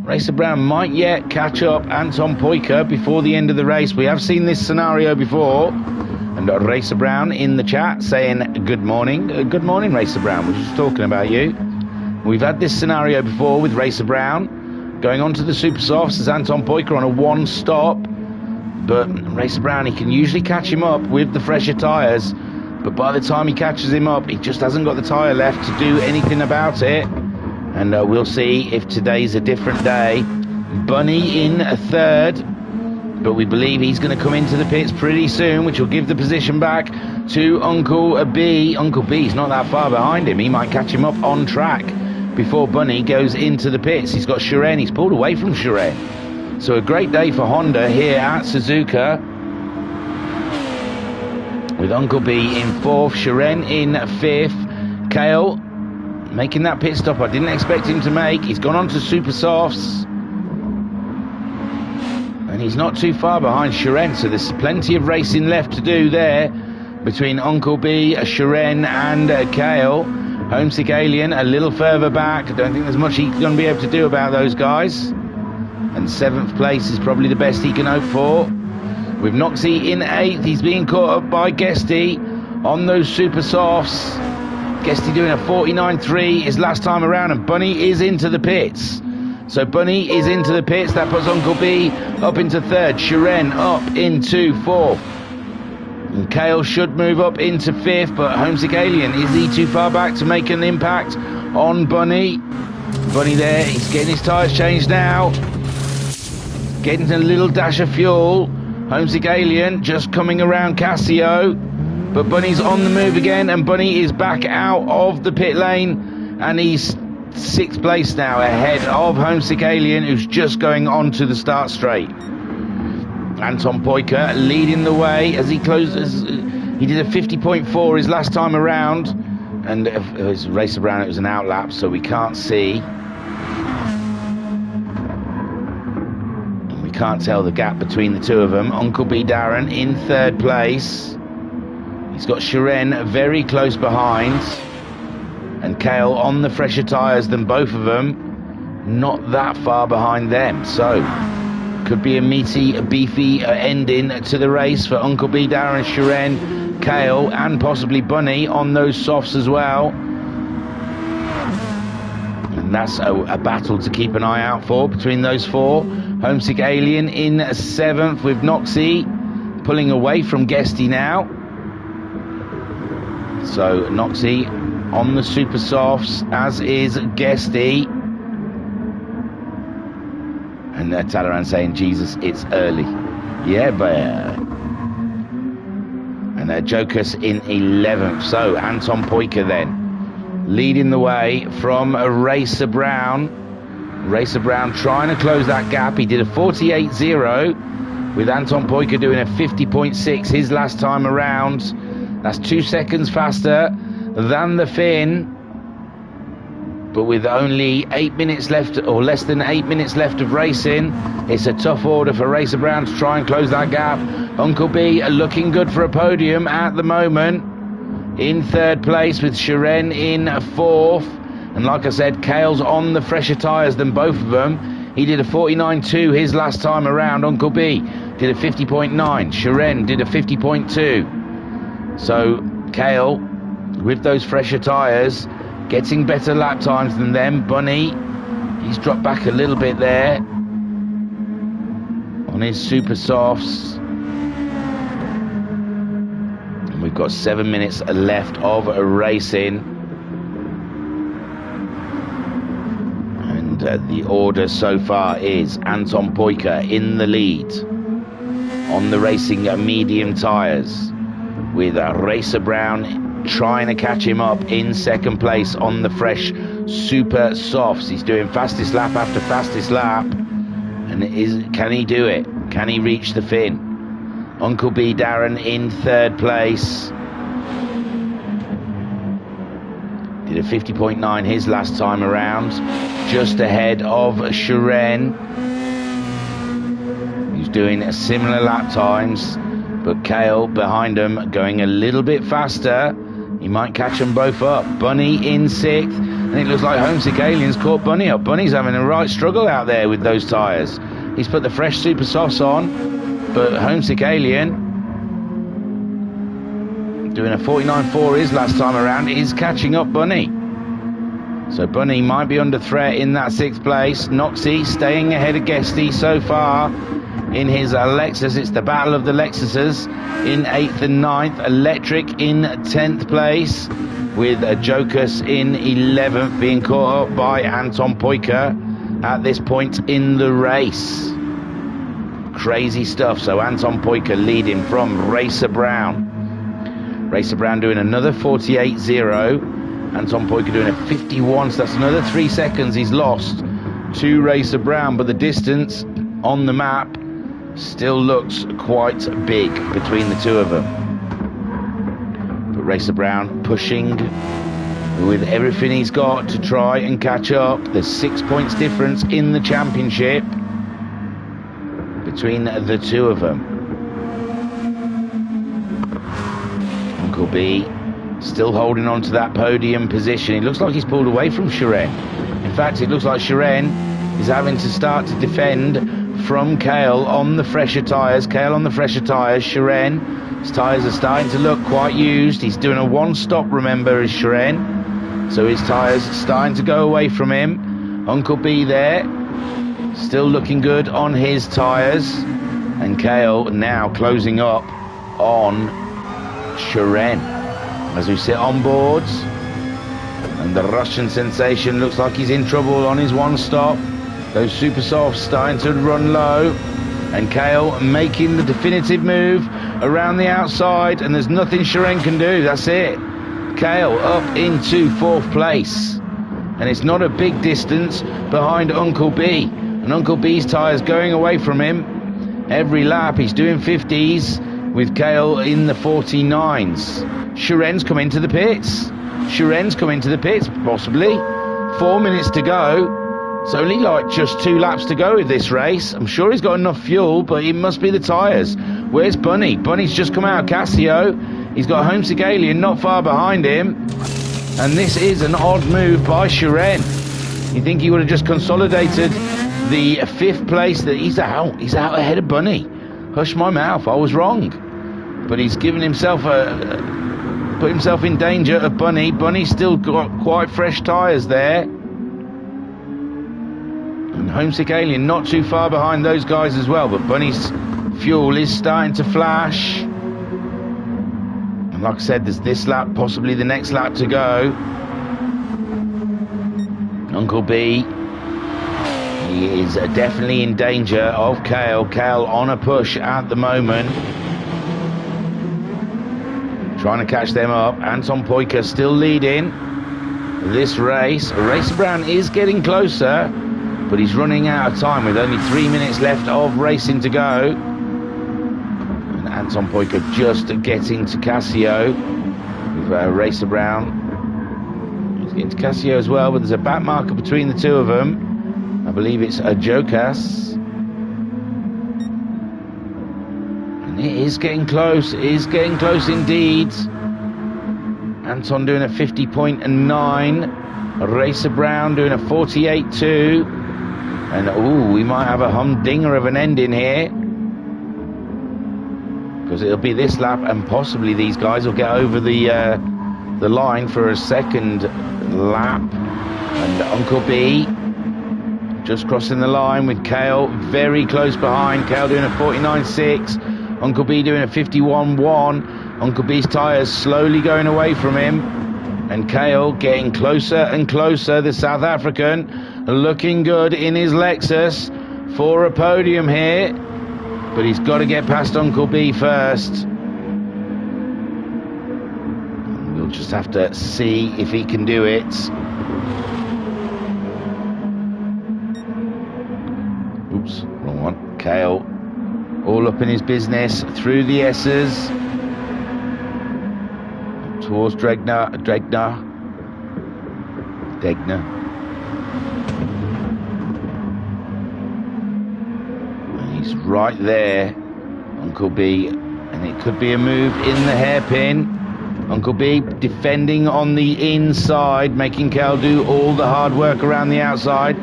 Racer Brown might yet catch up Anton Poiker before the end of the race. We have seen this scenario before, and Racer Brown in the chat saying good morning. Good morning, Racer Brown. We're just talking about you. We've had this scenario before with Racer Brown going on to the super softs as Anton Poiker on a 1 stop, but Racer Brown, he can usually catch him up with the fresher tyres. But by the time he catches him up, he just hasn't got the tyre left to do anything about it. And we'll see if today's a different day. Bunny in 3rd. But we believe he's going to come into the pits pretty soon, which will give the position back to Uncle B. Uncle B's not that far behind him. He might catch him up on track before Bunny goes into the pits. He's got Shiren. He's pulled away from Shiren. So a great day for Honda here at Suzuka. With Uncle B in 4th, Shiren in 5th. Kale making that pit stop I didn't expect him to make. He's gone on to super softs. And he's not too far behind Shiren, so there's plenty of racing left to do there between Uncle B, Shiren and Kale. Homesick Alien a little further back. I don't think there's much he's going to be able to do about those guys. And 7th place is probably the best he can hope for. With Noxie in 8th, he's being caught up by Guesty on those super softs. Guesty doing a 49.3 his last time around, and Bunny is into the pits. So Bunny is into the pits. That puts Uncle B up into 3rd. Shiren up into 4th. And Kale should move up into 5th, but Homesick Alien, is he too far back to make an impact on Bunny? Bunny there, he's getting his tyres changed now. Getting a little dash of fuel. Homesick Alien just coming around Casio, but Bunny's on the move again, and Bunny is back out of the pit lane, and he's 6th place now ahead of Homesick Alien, who's just going on to the start straight. Anton Poiker leading the way as he closes. He did a 50.4 his last time around, and his Racer Brown, it was an outlap, so we can't see. Can't tell the gap between the two of them. Uncle B Darren in 3rd place. He's got Shiren very close behind, and Kale on the fresher tyres than both of them, not that far behind them. So could be a meaty, a beefy ending to the race for Uncle B Darren, Shiren, Kale and possibly Bunny on those softs as well. And that's a battle to keep an eye out for between those 4. Homesick Alien in 7th with Noxie pulling away from Guesty now. So Noxie on the super softs, as is Guesty. And Talaran saying, Jesus, it's early. Yeah, but... And Jokas in 11th. So Anton Poika then leading the way from Racer Brown. Racer Brown trying to close that gap. He did a 48.0 with Anton Poika doing a 50.6 his last time around. That's 2 seconds faster than the Finn. But with only 8 minutes left, or less than 8 minutes left of racing, it's a tough order for Racer Brown to try and close that gap. Uncle B looking good for a podium at the moment. In 3rd place with Shiren in 4th. And like I said, Kale's on the fresher tyres than both of them. He did a 49.2 his last time around. Uncle B did a 50.9. Shiren did a 50.2. So Kale, with those fresher tyres, getting better lap times than them. Bunny, he's dropped back a little bit there on his super softs. And we've got 7 minutes left of racing. And the order so far is Anton Poika in the lead on the racing medium tyres, with Racer Brown trying to catch him up in 2nd place on the fresh super softs. He's doing fastest lap after fastest lap. And can he do it? Can he reach the Finn? Uncle B Darren in 3rd place. Did a 50.9 his last time around. Just ahead of Shiren, who's doing similar lap times. But Kale behind him going a little bit faster. He might catch them both up. Bunny in 6th. And it looks like Homesick Alien's caught Bunny up. Bunny's having a right struggle out there with those tyres. He's put the fresh super softs on. But Homesick Alien, doing a 49.4 his last time around, is catching up Bunny. So Bunny might be under threat in that 6th place. Noxie staying ahead of Guesty so far in his Lexus. It's the battle of the Lexuses in 8th and 9th. Electric in 10th place, with Jokas in 11th, being caught up by Anton Poika at this point in the race. Crazy stuff. So Anton Poika leading from Racer Brown. Racer Brown doing another 48.0. Anton Poika doing a 51, so that's another 3 seconds he's lost to Racer Brown. But the distance on the map still looks quite big between the two of them. But Racer Brown pushing with everything he's got to try and catch up. There's 6 points difference in the championship between the two of them. Uncle B still holding on to that podium position. It looks like he's pulled away from Shiren. In fact, it looks like Shiren is having to start to defend from Kale on the fresher tyres. Kale on the fresher tyres. Shiren, his tyres are starting to look quite used. He's doing a 1-stop, remember, is Shiren. So his tyres are starting to go away from him. Uncle B there, still looking good on his tyres. And Kale now closing up on Shiren as we sit on boards. And the Russian sensation looks like he's in trouble on his 1-stop. Those super softs starting to run low, and Kale making the definitive move around the outside, and there's nothing Shiren can do. That's it. Kale up into 4th place, and it's not a big distance behind Uncle B. And Uncle B's tyres going away from him every lap. He's doing 50s with Kale in the 49s. Shiren's come into the pits. Shiren's come into the pits, possibly. 4 minutes to go. It's only like just 2 laps to go with this race. I'm sure he's got enough fuel, but it must be the tyres. Where's Bunny? Bunny's just come out of Casio. He's got Homesick Alien not far behind him. And this is an odd move by Shiren. You think he would have just consolidated the 5th place? That he's out ahead of Bunny. Hush my mouth, I was wrong. But he's given himself put himself in danger of Bunny. Bunny's still got quite fresh tyres there. And Homesick Alien not too far behind those guys as well, but Bunny's fuel is starting to flash. And Like I said, there's this lap, possibly the next lap to go. Uncle B, he is definitely in danger of Kale. Kale on a push at the moment, trying to catch them up. Anton Poika still leading this race. Racer Brown is getting closer, but he's running out of time with only 3 minutes left of racing to go. And Anton Poika just getting to Casio with Racer Brown. He's getting to Casio as well, but there's a back marker between the two of them. I believe it's a Jokas. And it is getting close. It is getting close indeed. Anton doing a 50.9. Racer Brown doing a 48.2. And we might have a humdinger of an ending here, because it'll be this lap, and possibly these guys will get over the line for a second lap. And Uncle B just crossing the line with Kale very close behind. Kale doing a 49.6. Uncle B doing a 51.1. Uncle B's tyres slowly going away from him. And Kale getting closer and closer. The South African looking good in his Lexus for a podium here. But he's got to get past Uncle B first. We'll just have to see if he can do it. Oops, wrong one. Kale all up in his business through the S's towards Degner. And he's right there, Uncle B, and it could be a move in the hairpin. Uncle B defending on the inside, making Kale do all the hard work around the outside.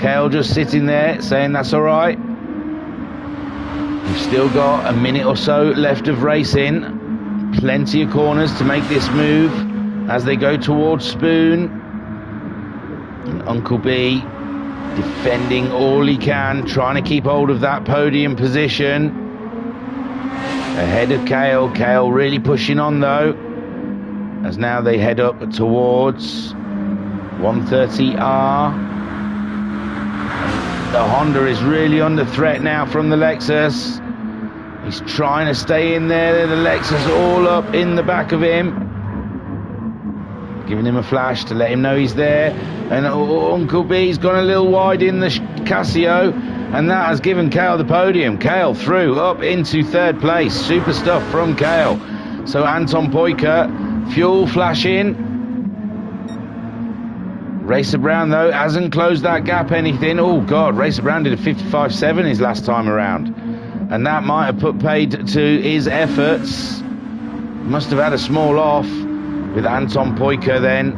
Kale just sitting there saying that's all right. We've still got a minute or so left of racing. Plenty of corners to make this move as they go towards Spoon. And Uncle B defending all he can, trying to keep hold of that podium position. Ahead of Kale. Kale really pushing on though, as now they head up towards 130R. The Honda is really under threat now from the Lexus. He's trying to stay in there. The Lexus all up in the back of him, giving him a flash to let him know he's there. And Uncle B's gone a little wide in the Casio, and that has given Kale the podium. Kale through up into third place. Super stuff from Kale. So Anton Poika, fuel flashing. Racer Brown though hasn't closed that gap anything. Oh God, Racer Brown did a 55.7 his last time around, and that might have put paid to his efforts. Must have had a small off with Anton Poika then,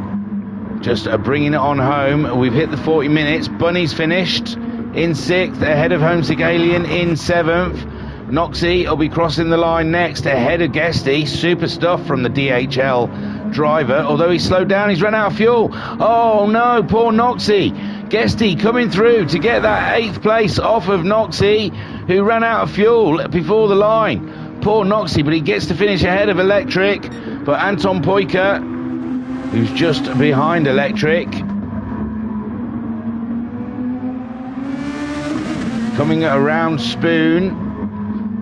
just bringing it on home. We've hit the 40 minutes. Bunny's finished in 6th, ahead of Homesick Alien in 7th. Noxie will be crossing the line next, ahead of Guesty. Super stuff from the DHL driver, although he slowed down, he's run out of fuel. Oh no, poor Noxie. Guesty coming through to get that 8th place off of Noxie, who ran out of fuel before the line. Poor Noxie, but he gets to finish ahead of Electric. But Anton Poika, who's just behind Electric, coming around Spoon,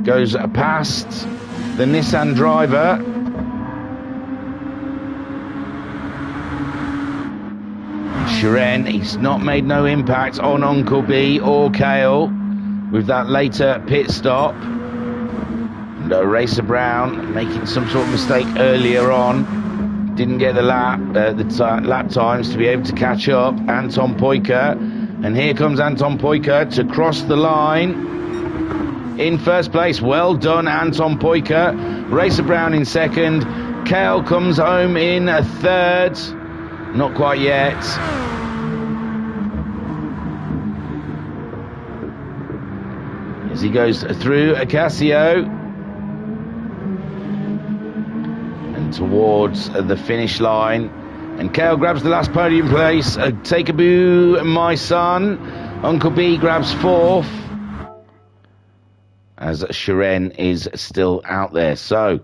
goes past the Nissan driver. Shiren, he's not made no impact on Uncle B or Kale with that later pit stop. And Racer Brown making some sort of mistake earlier on, didn't get the lap times to be able to catch up Anton Poika. And here comes Anton Poika to cross the line in first place. Well done, Anton Poika. Racer Brown in 2nd. Kale comes home in 3rd. Not quite yet. As he goes through a Casio and towards the finish line. And Kale grabs the last podium place. Take a boo, my son. Uncle B grabs 4th, as Shiren is still out there. So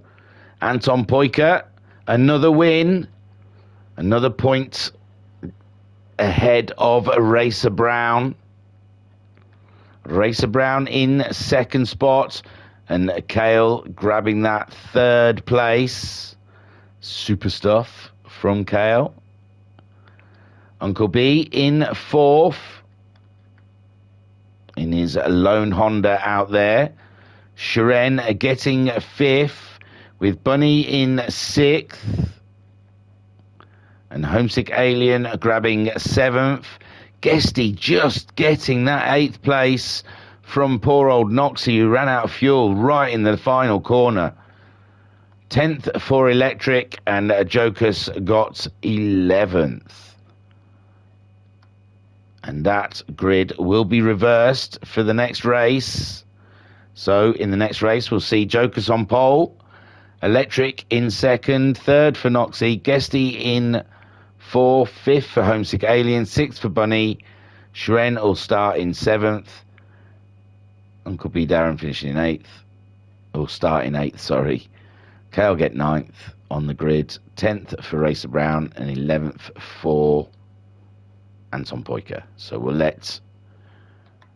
Anton Poika, another win. Another point ahead of Racer Brown. Racer Brown in second spot. And Kale grabbing that third place. Super stuff from Kale. Uncle B in fourth. In his lone Honda out there. Shiren getting fifth. With Bunny in sixth. And Homesick Alien grabbing seventh. Guesty just getting that eighth place from poor old Noxie, who ran out of fuel right in the final corner. 10th for Electric, and Jokus got 11th. And that grid will be reversed for the next race. So in the next race, we'll see Jokus on pole, Electric in second, third for Noxie, Guesty in fourth, fifth for Homesick Alien, sixth for Bunny. Shiren will start in seventh. Uncle B Darren finishing in eighth. Or start in eighth, sorry. Kale get ninth on the grid. 10th for Racer Brown and 11th for Anton Poika. So we'll let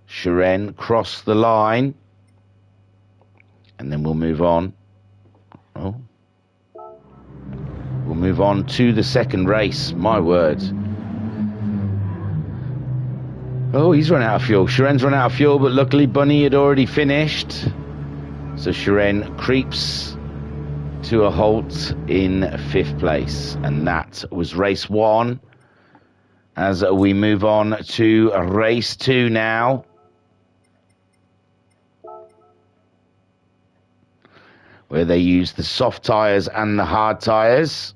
Shiren cross the line. And then we'll move on. Oh. We'll move on to the second race. My word. Oh, he's run out of fuel. Shiren's run out of fuel, but luckily Bunny had already finished. So Shiren creeps to a halt in fifth place. And that was race one. As we move on to race two now. Where they use the soft tyres and the hard tyres.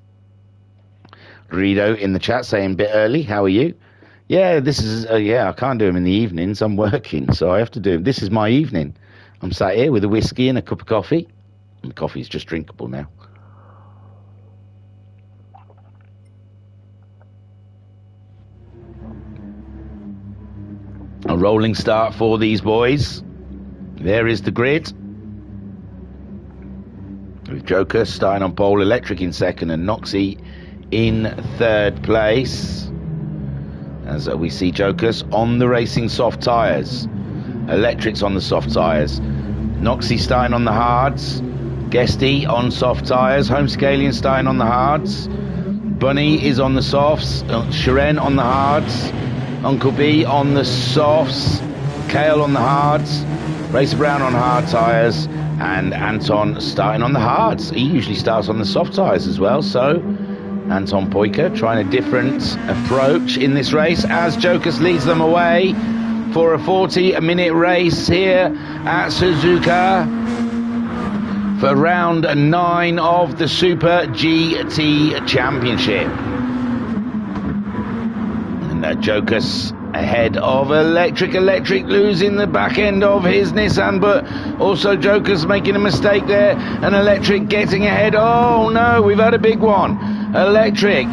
Rido in the chat saying, bit early, how are you? Yeah, this is, I can't do them in the evenings. I'm working, so I have to do them. This is my evening. I'm sat here with a whiskey and a cup of coffee. And the coffee's just drinkable now. A rolling start for these boys. There is the grid. With Joker starting on pole, Electric in second, and Noxie in third place. As we see Jokers on the racing soft tyres. Electric's on the soft tyres. Noxie starting on the hards. Guesty on soft tyres. Homesick Alien starting on the hards. Bunny is on the softs. Shiren on the hards. Uncle B on the softs. Kale on the hards. Racer Brown on hard tyres. And Anton starting on the hards. He usually starts on the soft tyres as well, so Anton Poika trying a different approach in this race as Jokus leads them away for a 40-minute race here at Suzuka for round 9 of the Super GT Championship. And Jokus ahead of Electric losing the back end of his Nissan, but also Joker's making a mistake there, and Electric getting ahead. Oh no, we've had a big one. Electric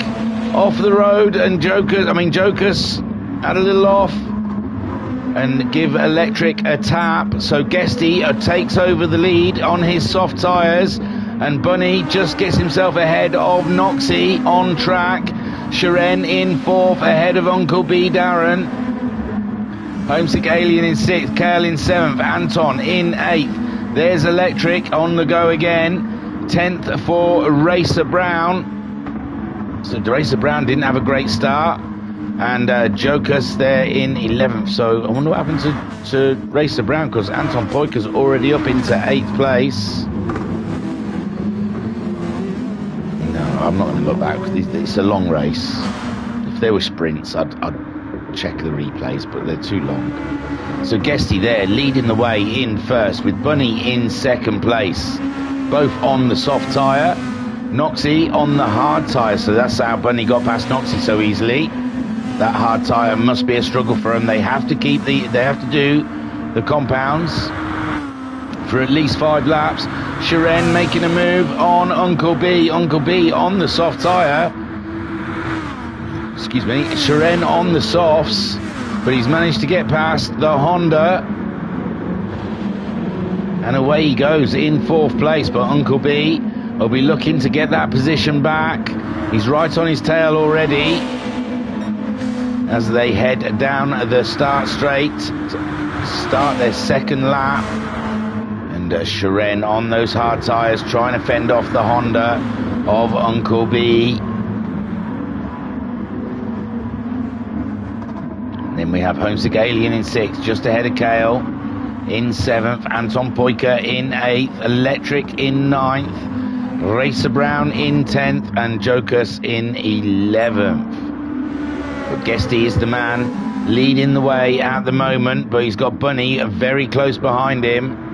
off the road, and Joker's had a little off and give Electric a tap. So Guesty takes over the lead on his soft tyres, and Bunny just gets himself ahead of Noxie on track. Shiren in fourth ahead of Uncle B Darren. Homesick Alien in sixth, Kale in seventh, Anton in eighth. There's Electric on the go again. 10th for Racer Brown. So Racer Brown didn't have a great start. And Jokus there in 11th. So I wonder what happened to Racer Brown, because Anton Poika's already up into 8th place. I'm not going to look back. It's a long race. If there were sprints, I'd check the replays, but they're too long. So Guesty there leading the way in first, with Bunny in second place, both on the soft tyre. Noxie on the hard tyre, so that's how Bunny got past Noxie so easily. That hard tyre must be a struggle for them. They have to do the compounds for at least 5 laps. Shiren making a move on Uncle B. Uncle B on the soft tyre. Excuse me. Shiren on the softs. But he's managed to get past the Honda. And away he goes in 4th place. But Uncle B will be looking to get that position back. He's right on his tail already as they head down the start straight, start their second lap. And Shiren on those hard tyres, trying to fend off the Honda of Uncle B. And then we have Homesick Alien in 6th, just ahead of Kale. In 7th, Anton Poika in 8th, Electric in 9th, Racer Brown in 10th, and Jokus in 11th. But Guesty is the man leading the way at the moment, but he's got Bunny very close behind him.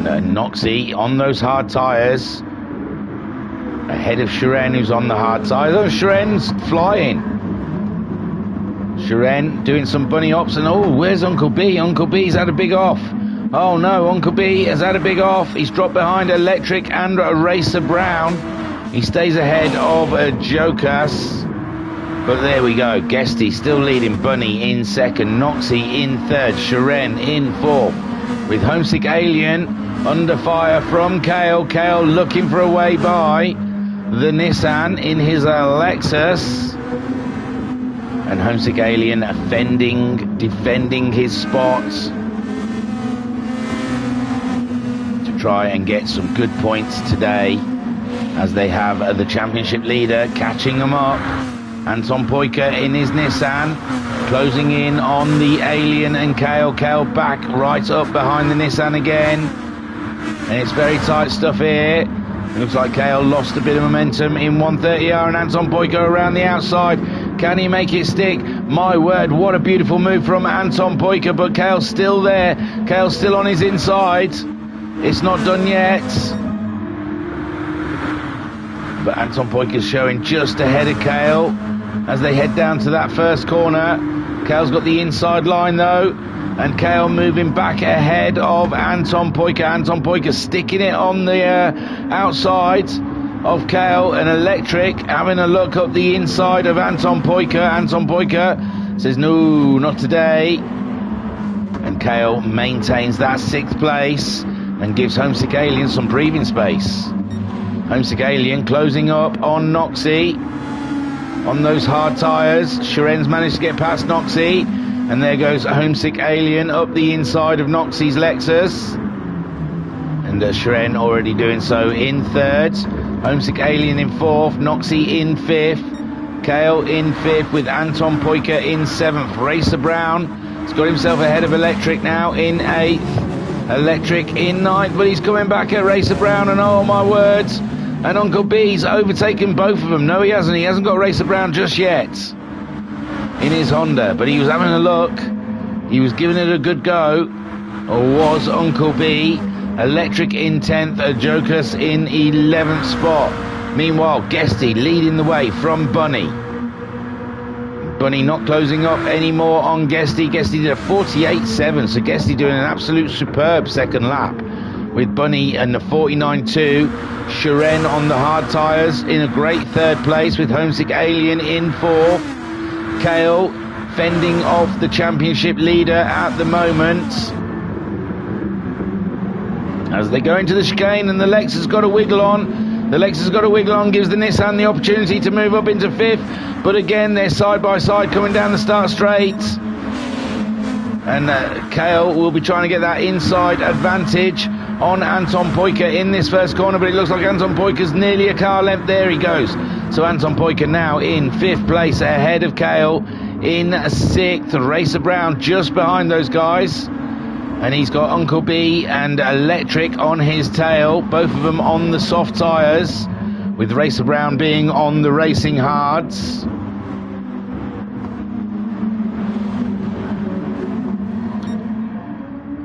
And Noxie on those hard tyres, ahead of Shiren, who's on the hard tyres. Oh, Shiren's flying. Shiren doing some bunny hops, and oh, where's Uncle B? Uncle B's had a big off. Oh no, Uncle B has had a big off. He's dropped behind Electric and Racer Brown. He stays ahead of Jokas. But there we go, Guesty still leading, Bunny in 2nd, Noxie in 3rd, Shiren in 4th, with Homesick Alien under fire from Kale. Kale looking for a way by the Nissan in his Lexus. And Homesick Alien defending his spots to try and get some good points today, as they have the championship leader catching them up. Anton Poika in his Nissan, closing in on the Alien and Kale. Kale back right up behind the Nissan again. And it's very tight stuff here. It looks like Kale lost a bit of momentum in 130R, and Anton Poika around the outside. Can he make it stick? My word, what a beautiful move from Anton Poika, but Kale's still there. Kale's still on his inside. It's not done yet. But Anton Poika's showing just ahead of Kale as they head down to that first corner. Kale's got the inside line though, and Kale moving back ahead of Anton Poika. Anton Poika sticking it on the outside of Kale, and Electric having a look up the inside of Anton Poika. Anton Poika says no, not today, and Kale maintains that 6th place and gives Homesick Alien some breathing space. Homesick Alien closing up on Noxie on those hard tyres. Shiren's managed to get past Noxie, and there goes Homesick Alien up the inside of Noxie's Lexus. And Shiren already doing so in 3rd. Homesick Alien in 4th, Noxie in 5th, Kale in 5th, with Anton Poika in 7th. Racer Brown has got himself ahead of Electric now in 8th. Electric in 9th, but he's coming back at Racer Brown, and oh my words, and Uncle B's overtaken both of them. No, he hasn't. He hasn't got Racer Brown just yet in his Honda, but he was having a look. He was giving it a good go, or was Uncle B. Electric in 10th, Jokus in 11th spot. Meanwhile, Guesty leading the way from Bunny. Bunny not closing up anymore on Guesty. Guesty did a 48.7, so Guesty doing an absolute superb second lap, with Bunny and the 49.2. Shiren on the hard tyres in a great 3rd place, with Homesick Alien in 4th. Kale fending off the championship leader at the moment, as they go into the chicane, and the Lexus got a wiggle on. The Lexus got a wiggle on, gives the Nissan the opportunity to move up into 5th. But again, they're side by side coming down the start straight. And Kale will be trying to get that inside advantage on Anton Poika in this first corner. But it looks like Anton Poika's nearly a car length. There he goes. So Anton Poika now in 5th place ahead of Kale in 6th. Racer Brown just behind those guys. And he's got Uncle B and Electric on his tail, both of them on the soft tyres, with Racer Brown being on the racing hards.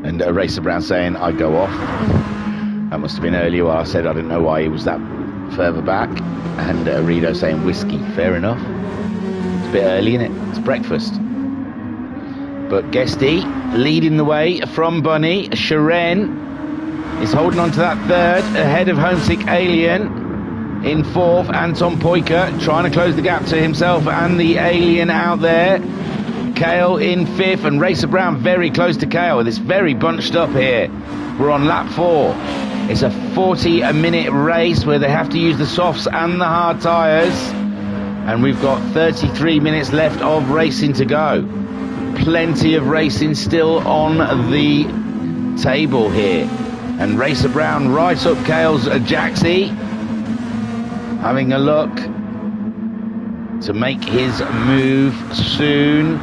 And Racer Brown saying, I go off. That must have been earlier where I said I didn't know why he was that further back. And Rito saying whiskey, fair enough. It's a bit early, isn't it? It's breakfast. But Guesty leading the way from Bunny. Shiren is holding on to that 3rd, ahead of Homesick Alien. In 4th, Anton Poika trying to close the gap to himself and the Alien out there. Kale in 5th, and Racer Brown very close to Kale. It's very bunched up here. We're on lap 4. It's a 40-minute race where they have to use the softs and the hard tyres. And we've got 33 minutes left of racing to go. Plenty of racing still on the table here. And Racer Brown right up Cale's Jaxie. Having a look to make his move soon.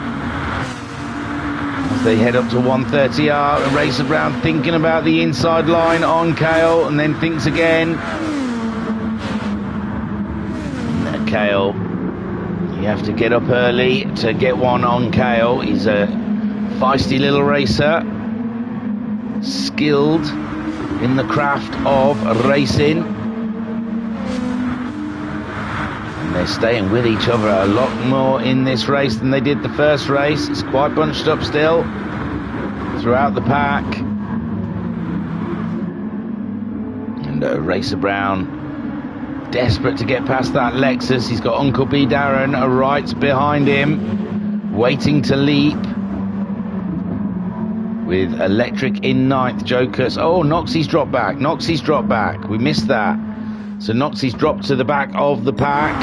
As they head up to 130R, and Racer Brown thinking about the inside line on Cale, and then thinks again. And Cale, you have to get up early to get one on Cale. He's a feisty little racer, skilled in the craft of racing. And they're staying with each other a lot more in this race than they did the first race. It's quite bunched up still throughout the pack. And Racer Brown desperate to get past that Lexus. He's got Uncle B Darren right behind him, waiting to leap. With Electric in 9th, Jokers. Oh, Noxie's dropped back. Noxie's dropped back. We missed that. So Noxie's dropped to the back of the pack,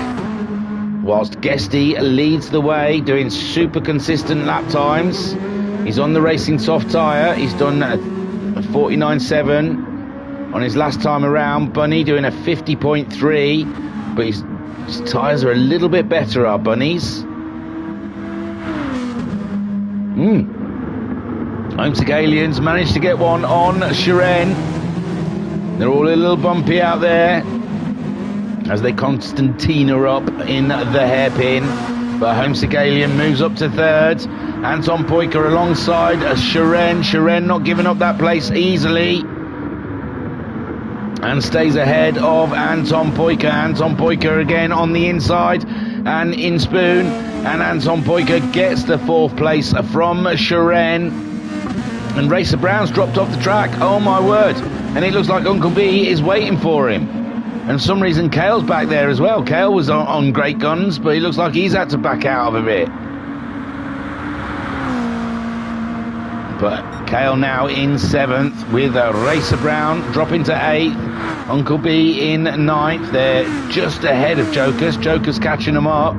whilst Guesty leads the way, doing super consistent lap times. He's on the racing soft tyre. He's done a 49.7 on his last time around. Bunny doing a 50.3, but his tyres are a little bit better, our Bunnies. Homesick Aliens managed to get one on Shiren. They're all a little bumpy out there as they Constantina up in the hairpin. But Homesick Alien moves up to 3rd. Anton Poiker alongside Shiren. Shiren not giving up that place easily, and stays ahead of Anton Poiker. Anton Poiker again on the inside and in Spoon. And Anton Poiker gets the 4th place from Shiren. And Racer Brown's dropped off the track. Oh my word. And it looks like Uncle B is waiting for him. And for some reason Cale's back there as well. Cale was on great guns, but it looks like he's had to back out of a bit. But Cale now in 7th with Racer Brown dropping to 8th. Uncle B in 9th. They're just ahead of Jokers. Jokers catching them up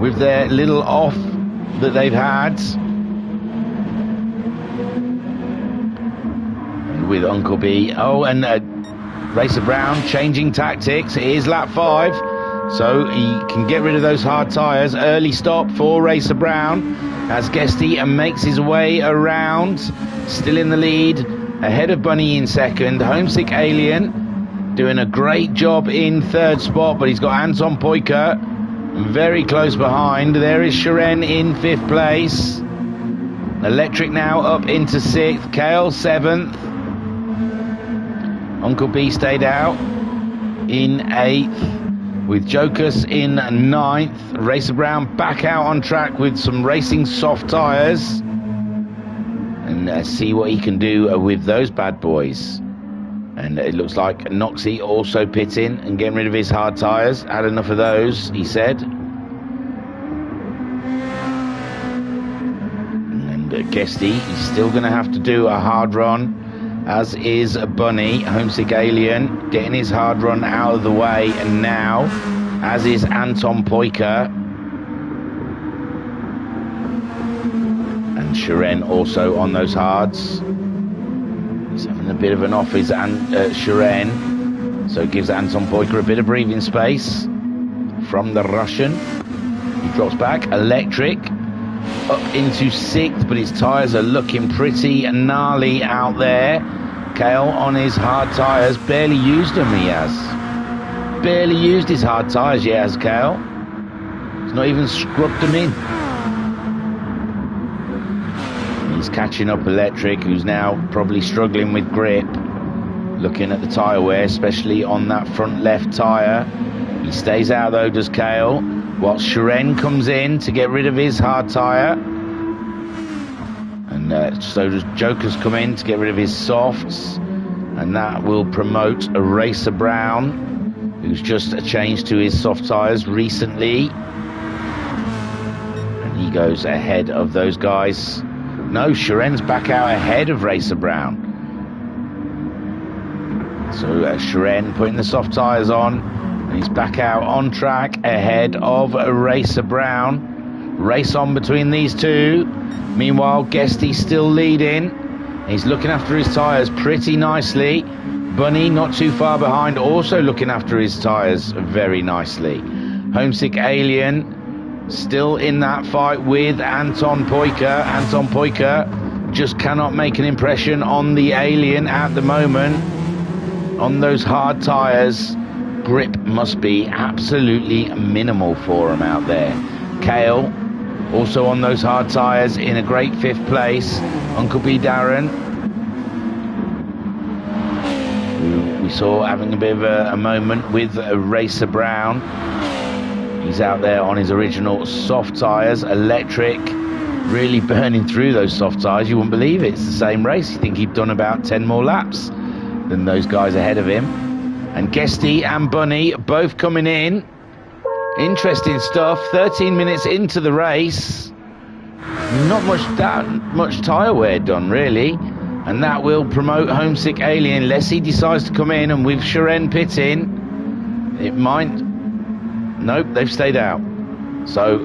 with their little off that they've had. With Uncle B. Oh, and Racer Brown changing tactics. It is lap 5, so he can get rid of those hard tyres. Early stop for Racer Brown as Guesty makes his way around, still in the lead, ahead of Bunny in 2nd. Homesick Alien doing a great job in 3rd spot, but he's got Anton Poiker very close behind. There is Shiren in 5th place. Electric now up into 6th. Cale 7th. Uncle B stayed out in 8th, with Jokers in 9th. Racer Brown back out on track with some racing soft tyres, and see what he can do with those bad boys. And it looks like Noxie also pitting and getting rid of his hard tyres. Had enough of those, he said. And Guesty, he's still going to have to do a hard run, as is Bunny. Homesick Alien getting his hard run out of the way, and now, as is Anton Poiker. And Shiren also on those hards. He's having a bit of an off his Shiren, so it gives Anton Poiker a bit of breathing space from the Russian. He drops back. Electric up into 6th, but his tyres are looking pretty gnarly out there. Cale on his hard tyres, barely used them, he has. Barely used his hard tyres yet, has Cale. He's not even scrubbed them in. He's catching up Electric, who's now probably struggling with grip. Looking at the tyre wear, especially on that front left tyre. He stays out though, does Cale, whilst Shiren comes in to get rid of his hard tyre. And so does Jokers come in to get rid of his softs. And that will promote a Racer Brown, who's just changed to his soft tyres recently. And he goes ahead of those guys. No, Shiren's back out ahead of Racer Brown. So Shren putting the soft tyres on, and he's back out on track ahead of Racer Brown. Race on between these two. Meanwhile, Guesty still leading. He's looking after his tyres pretty nicely. Bunny not too far behind, also looking after his tyres very nicely. Homesick Alien still in that fight with Anton Poika. Anton Poika just cannot make an impression on the Alien at the moment. On those hard tyres, grip must be absolutely minimal for him out there. Kale also on those hard tyres in a great 5th place. Uncle B Darren, who we saw having a bit of a moment with Racer Brown. He's out there on his original soft tyres. Electric really burning through those soft tyres. You wouldn't believe it. It's the same race. You think he'd done about 10 more laps than those guys ahead of him. And Guesty and Bunny both coming in. Interesting stuff. 13 minutes into the race. Not much tyre wear done, really. And that will promote Homesick Alien unless he decides to come in. And with Shren pitting, it might... Nope, they've stayed out. So,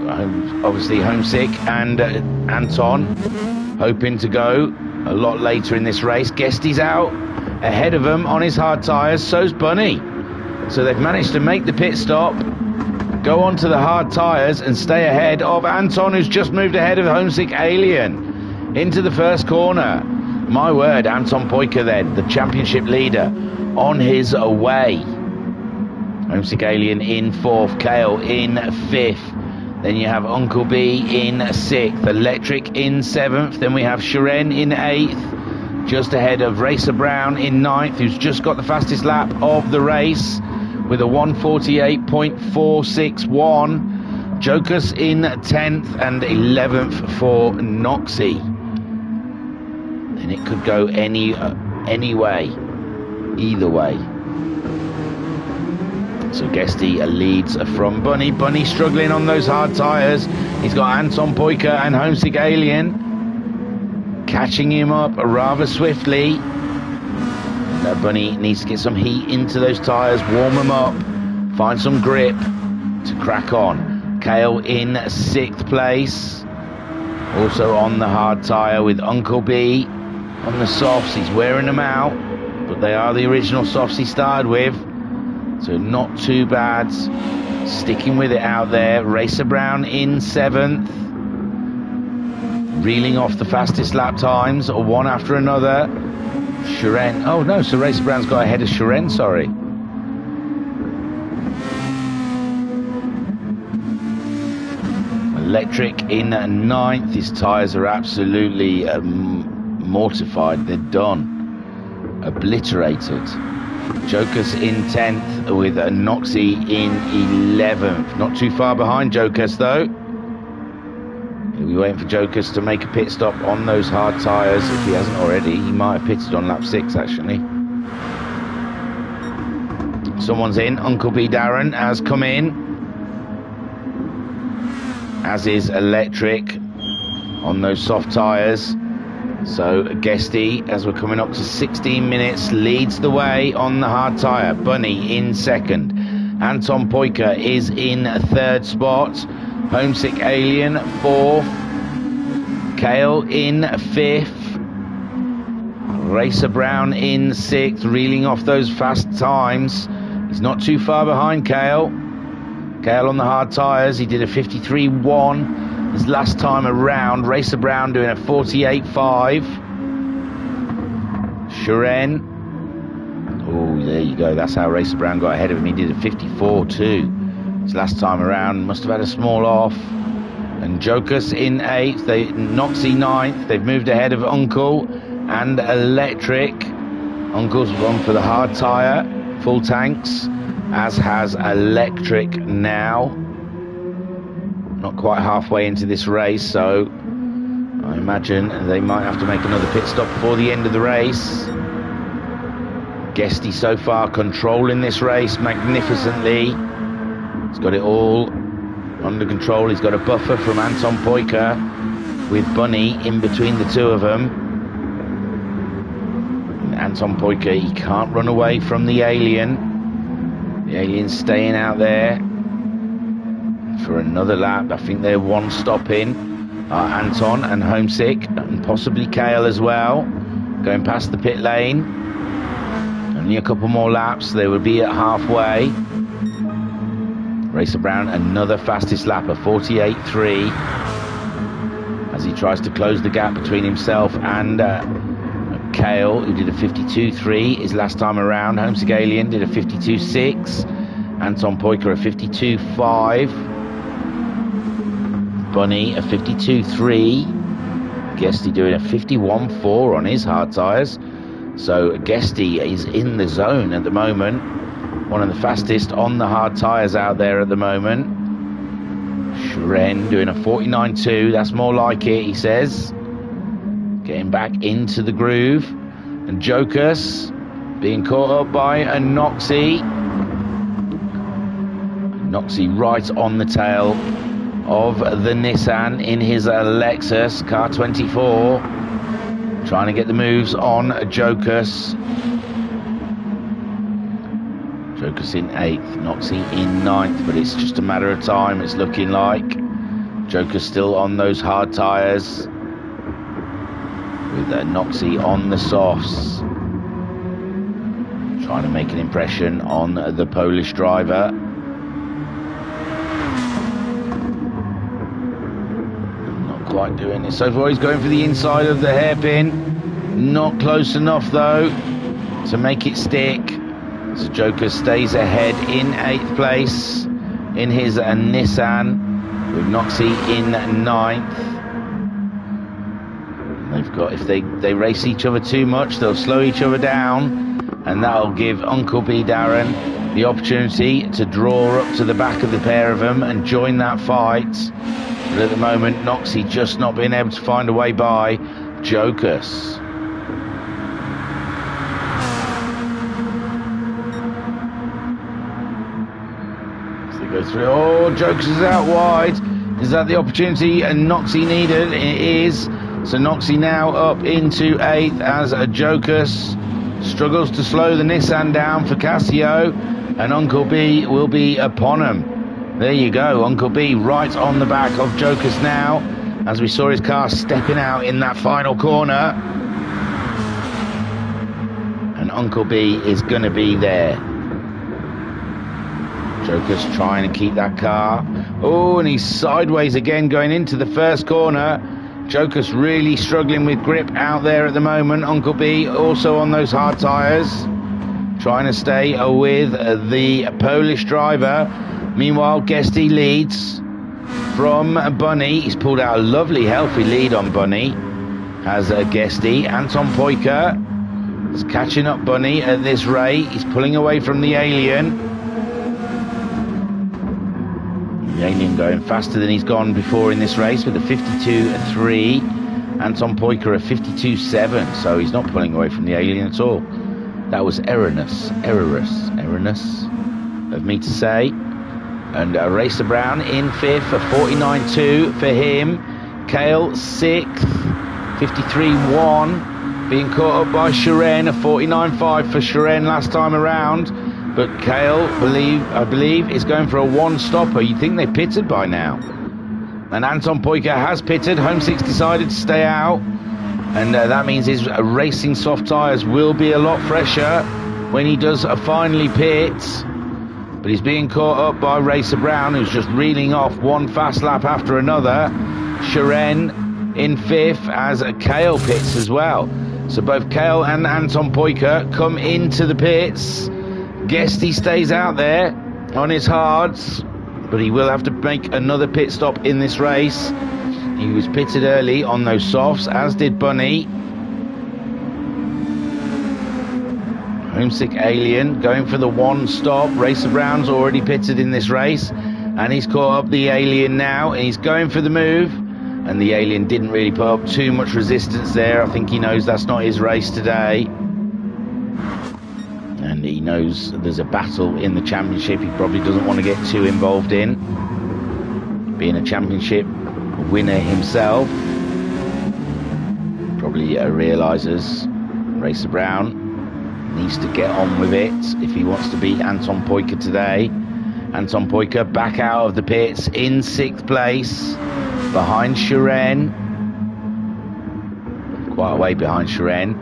obviously, Homesick and Anton hoping to go a lot later in this race. Guesty's out ahead of them on his hard tyres. So's Bunny. So they've managed to make the pit stop, go onto the hard tyres and stay ahead of Anton, who's just moved ahead of Homesick Alien into the first corner. My word, Anton Poika then, the championship leader, on his way. Homesick Alien in 4th, Kale in 5th. Then you have Uncle B in 6th, Electric in 7th. Then we have Shren in 8th, just ahead of Racer Brown in 9th, who's just got the fastest lap of the race with a 1:48.461. Jokus in 10th and 11th for Noxie. And it could go any way, either way. So Guesty leads from Bunny. Bunny struggling on those hard tyres. He's got Anton Poika and Homesick Alien catching him up rather swiftly. Bunny needs to get some heat into those tyres, warm them up, find some grip to crack on. Kale in 6th place. Also on the hard tyre with Uncle B on the softs. He's wearing them out, but they are the original softs he started with. So not too bad. Sticking with it out there. Racer Brown in 7th. Reeling off the fastest lap times, one after another. Shren. Oh no, so Racer Brown's got ahead of Shren, sorry. Electric in 9th. His tyres are absolutely mortified. They're done. Obliterated. Jokus in 10th with Noxie in 11th. Not too far behind Jokus though. We're waiting for Jokus to make a pit stop on those hard tyres. If he hasn't already, he might have pitted on lap 6 actually. Someone's in. Uncle B Darren has come in, as is Electric on those soft tyres. So Guesty, as we're coming up to 16 minutes, leads the way on the hard tyre. Bunny in 2nd. Anton Poika is in 3rd spot. Homesick Alien 4th. Kale in 5th. Racer Brown in 6th, reeling off those fast times. He's not too far behind Kale. Kale on the hard tyres. He did a 53.1 his last time around. Racer Brown doing a 48.5. Shren. Oh, there you go. That's how Racer Brown got ahead of him. He did a 54.2 his last time around. Must have had a small off. And Jokus in 8th. Noxie 9th. They've moved ahead of Uncle and Electric. Uncle's gone for the hard tyre, full tanks, as has Electric now. Not quite halfway into this race, so I imagine they might have to make another pit stop before the end of the race. Guesty so far controlling this race magnificently. He's got it all under control. He's got a buffer from Anton Poika with Bunny in between the two of them. Anton Poiker, he can't run away from the Alien. The Alien's staying out there for another lap. I think they're one stop in. Anton and Homesick, and possibly Kale as well, going past the pit lane. Only a couple more laps, they will be at halfway. Racer Brown, another fastest lapper, 48.3, as he tries to close the gap between himself and Kale, who did a 52.3 his last time around. Homesick Alien did a 52.6. Anton Poiker a 52.5. Bunny a 52.3. Guesty doing a 51.4 on his hard tyres. So Guesty is in the zone at the moment. One of the fastest on the hard tyres out there at the moment. Shren doing a 49.2. That's more like it, he says. Getting back into the groove. And Jokus being caught up by a Noxie. Noxie right on the tail of the Nissan in his Lexus car 24. Trying to get the moves on Jokus. Jokus in 8th, Noxie in 9th, but it's just a matter of time, it's looking like. Jokus still on those hard tyres, with Noxie on the softs, trying to make an impression on the Polish driver. Not quite doing it so far. He's going for the inside of the hairpin, not close enough though to make it stick. So Joker stays ahead in 8th place in his Nissan, with Noxie in 9th. They've got, if they race each other too much, they'll slow each other down, and that'll give Uncle B Darren the opportunity to draw up to the back of the pair of them and join that fight. But at the moment, Noxie just not being able to find a way by Jokus. As they go through, oh, Jokus is out wide. Is that the opportunity and Noxie needed? It is. So Noxie now up into 8th as Jokus struggles to slow the Nissan down for Casio, and Uncle B will be upon him. There you go, Uncle B right on the back of Jokus now, as we saw his car stepping out in that final corner. And Uncle B is going to be there. Jokus trying to keep that car. Oh, and he's sideways again going into the first corner. Jokus really struggling with grip out there at the moment. Uncle B also on those hard tyres, trying to stay with the Polish driver. Meanwhile, Guesty leads from Bunny. He's pulled out a lovely, healthy lead on Bunny, has Guesty. Anton Poiker is catching up Bunny at this rate. He's pulling away from the Alien. The Alien going faster than he's gone before in this race with a 52.3. Anton Poiker a 52.7, so he's not pulling away from the Alien at all. That was erroneous of me to say. And Racer Brown in 5th, a 49.2 for him. Kale 6th, 53.1, being caught up by Shren, a 49.5 for Shren last time around. But Kale, I believe, is going for a one-stopper. You'd think they pitted by now. And Anton Poiker has pitted. Homesick's decided to stay out. And that means his racing soft tyres will be a lot fresher when he does finally pit. But he's being caught up by Racer Brown, who's just reeling off one fast lap after another. Shren in 5th as Kale pits as well. So both Kale and Anton Poiker come into the pits. Guesty stays out there on his hards, but he will have to make another pit stop in this race. He was pitted early on those softs, as did Bunny. Homesick Alien going for the one stop. Racer Brown's already pitted in this race, and he's caught up the Alien now, and he's going for the move. And the Alien didn't really put up too much resistance there. I think he knows that's not his race today. And he knows there's a battle in the championship he probably doesn't want to get too involved in. Being a championship winner himself, probably realises Racer Brown needs to get on with it if he wants to beat Anton Poika today. Anton Poika back out of the pits in 6th place, behind Shiren. Quite a way behind Shiren,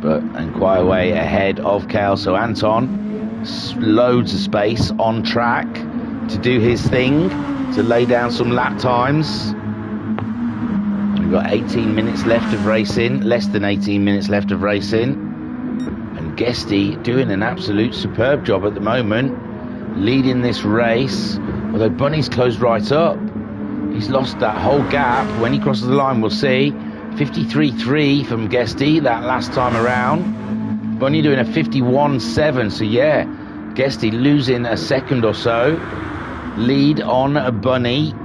and quite a way ahead of Kel. So Anton, loads of space on track to do his thing, to lay down some lap times. We've got 18 minutes left of racing, less than 18 minutes left of racing. And Guesty doing an absolute superb job at the moment, leading this race, although Bunny's closed right up. He's lost that whole gap. When he crosses the line, we'll see. 53.3 from Guesty that last time around. Bunny doing a 51.7, so yeah, Guesty losing a second or so. Lead on Bunny.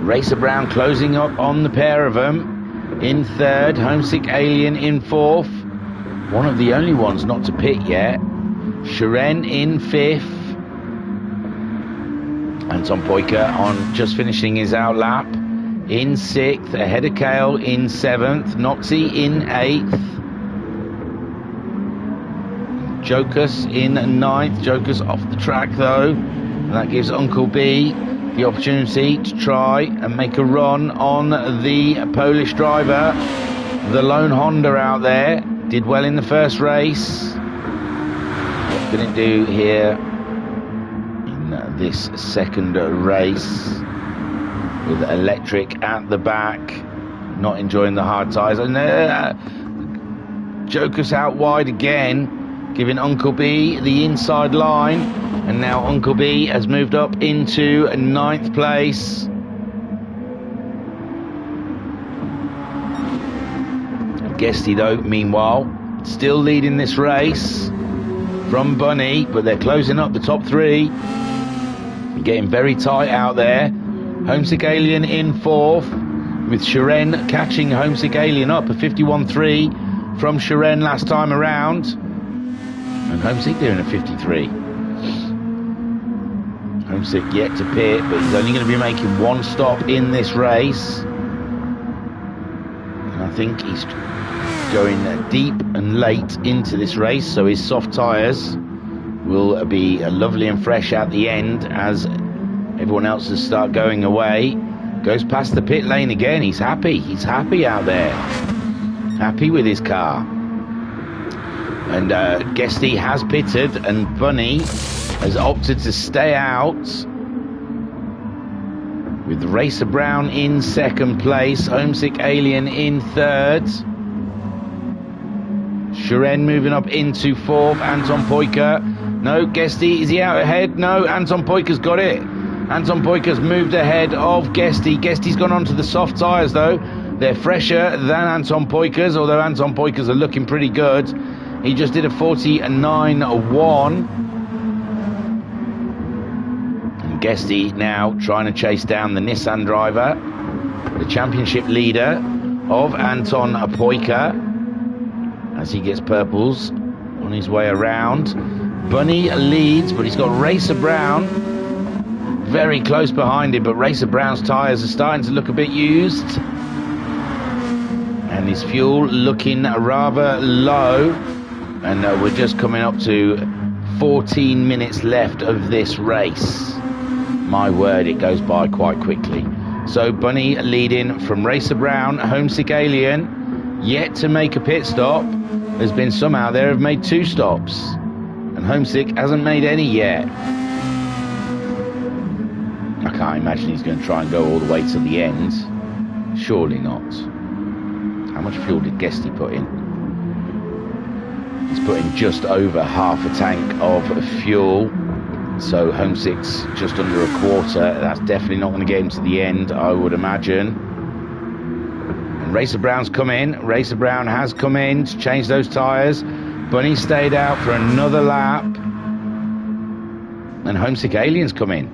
Racer Brown closing up on the pair of them. In 3rd, Homesick Alien in 4th. One of the only ones not to pit yet. Shiren in 5th. Anton Poika on just finishing his out lap. In 6th, ahead of Kale in 7th. Noxie in 8th. Jokus in 9th. Jokus off the track though. And that gives Uncle B the opportunity to try and make a run on the Polish driver. The lone Honda out there. Did well in the first race. What can it do here in this second race? With Electric at the back, not enjoying the hard tyres. And Jokus out wide again, giving Uncle B the inside line. And now Uncle B has moved up into 9th place. Guesty though, meanwhile, still leading this race from Bunny, but they're closing up the top 3. Getting very tight out there. Homesick Alien in 4th, with Shiren catching Homesick Alien up, a 51.3 from Shiren last time around. And Homesick doing a 53. Homesick yet to pit, but he's only going to be making 1 stop in this race. And I think he's going deep and late into this race, so his soft tyres will be lovely and fresh at the end as everyone else has start going away. Goes past the pit lane again. He's happy out there, happy with his car. And Guesty has pitted, and Bunny has opted to stay out, with Racer Brown in 2nd place, Homesick Alien in 3rd. Shiren moving up into 4th. Anton Poika. No, Guesty, is he out ahead? No, Anton Poika's got it. Anton Poika's moved ahead of Guesty. Guesty's gone onto the soft tyres though. They're fresher than Anton Poika's, although Anton Poika's are looking pretty good. He just did a 49.1. And Guesty now trying to chase down the Nissan driver, the championship leader of Anton Poika, as he gets purples on his way around. Bunny leads, but he's got Racer Brown very close behind him, but Racer Brown's tyres are starting to look a bit used. And his fuel looking rather low. And we're just coming up to 14 minutes left of this race. My word, it goes by quite quickly. So Bunny leading from Racer Brown. Homesick Alien yet to make a pit stop. There's been some out there who've made 2 stops. And Homesick hasn't made any yet. I can't imagine he's going to try and go all the way to the end. Surely not. How much fuel did Guesty put in? He's put in just over half a tank of fuel. So Homesick's just under a quarter. That's definitely not going to get him to the end, I would imagine. And Racer Brown's come in. Racer Brown has come in to change those tyres. Bunny stayed out for another lap. And Homesick Alien's come in.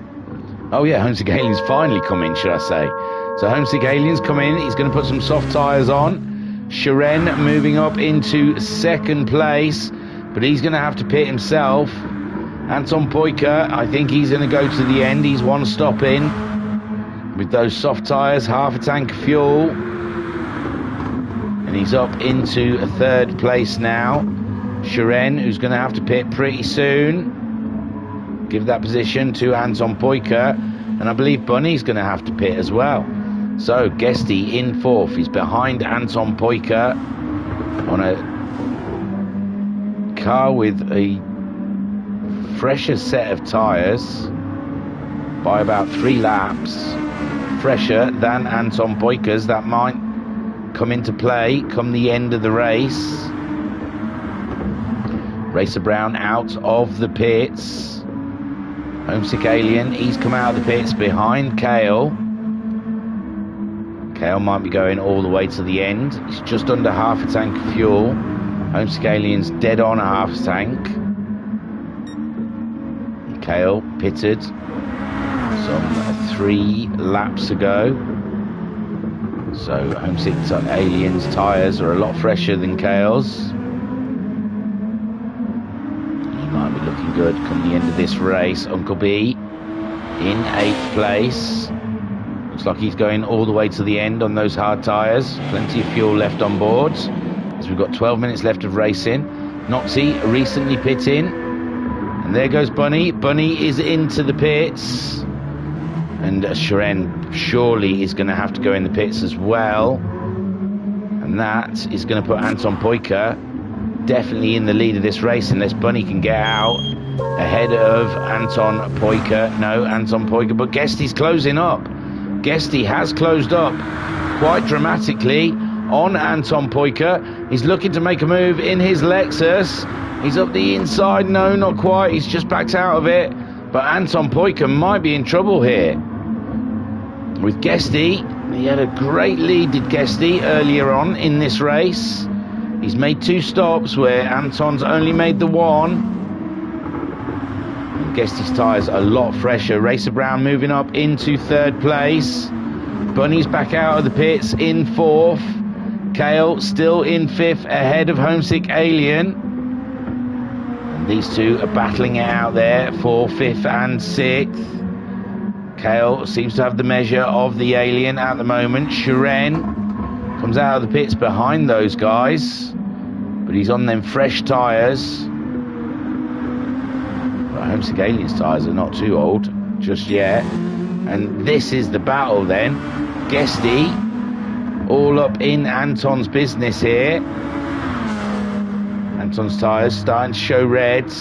Oh yeah, Homesick Alien's finally come in, should I say. So Homesick Alien's come in. He's going to put some soft tyres on. Shiren moving up into 2nd place, but he's going to have to pit himself. Anton Poika, I think he's going to go to the end. He's 1 stop in with those soft tyres, half a tank of fuel. And he's up into 3rd place now. Shiren, who's going to have to pit pretty soon. Give that position to Anton Poika, and I believe Bunny's going to have to pit as well. So Guesty in 4th. He's behind Anton Poika on a car with a fresher set of tyres by about 3 laps, fresher than Anton Poika's. That might come into play come the end of the race. Racer Brown out of the pits. Homesick Alien, he's come out of the pits behind Kale. Kale might be going all the way to the end. He's just under half a tank of fuel. Homesick Alien's dead on a half a tank. Kale pitted some 3 laps ago. So Homesick Alien's tyres are a lot fresher than Kale's. Might be looking good come the end of this race. Uncle B in 8th place. Looks like he's going all the way to the end on those hard tyres. Plenty of fuel left on board, as we've got 12 minutes left of racing. Noxie recently pit in, and there goes Bunny. Bunny is into the pits, and Shiren surely is going to have to go in the pits as well, and that is going to put Anton Poika definitely in the lead of this race, unless Bunny can get out ahead of Anton Poika. No, Anton Poika, but Guesty's closing up. Guesty has closed up quite dramatically on Anton Poika. He's looking to make a move in his Lexus. He's up the inside. No, not quite. He's just backed out of it. But Anton Poika might be in trouble here. With Guesty, he had a great lead, did Guesty, earlier on in this race. He's made 2 stops where Anton's only made the 1. And Guesty's tyres are a lot fresher. Racer Brown moving up into 3rd place. Bunny's back out of the pits in 4th. Kale still in 5th ahead of Homesick Alien. And these 2 are battling it out there for 5th and 6th. Kale seems to have the measure of the Alien at the moment. Shiren comes out of the pits behind those guys, but he's on them fresh tyres. Well, Homesick Alien's tyres are not too old just yet. And this is the battle then. Guesty all up in Anton's business here. Anton's tyres starting to show red.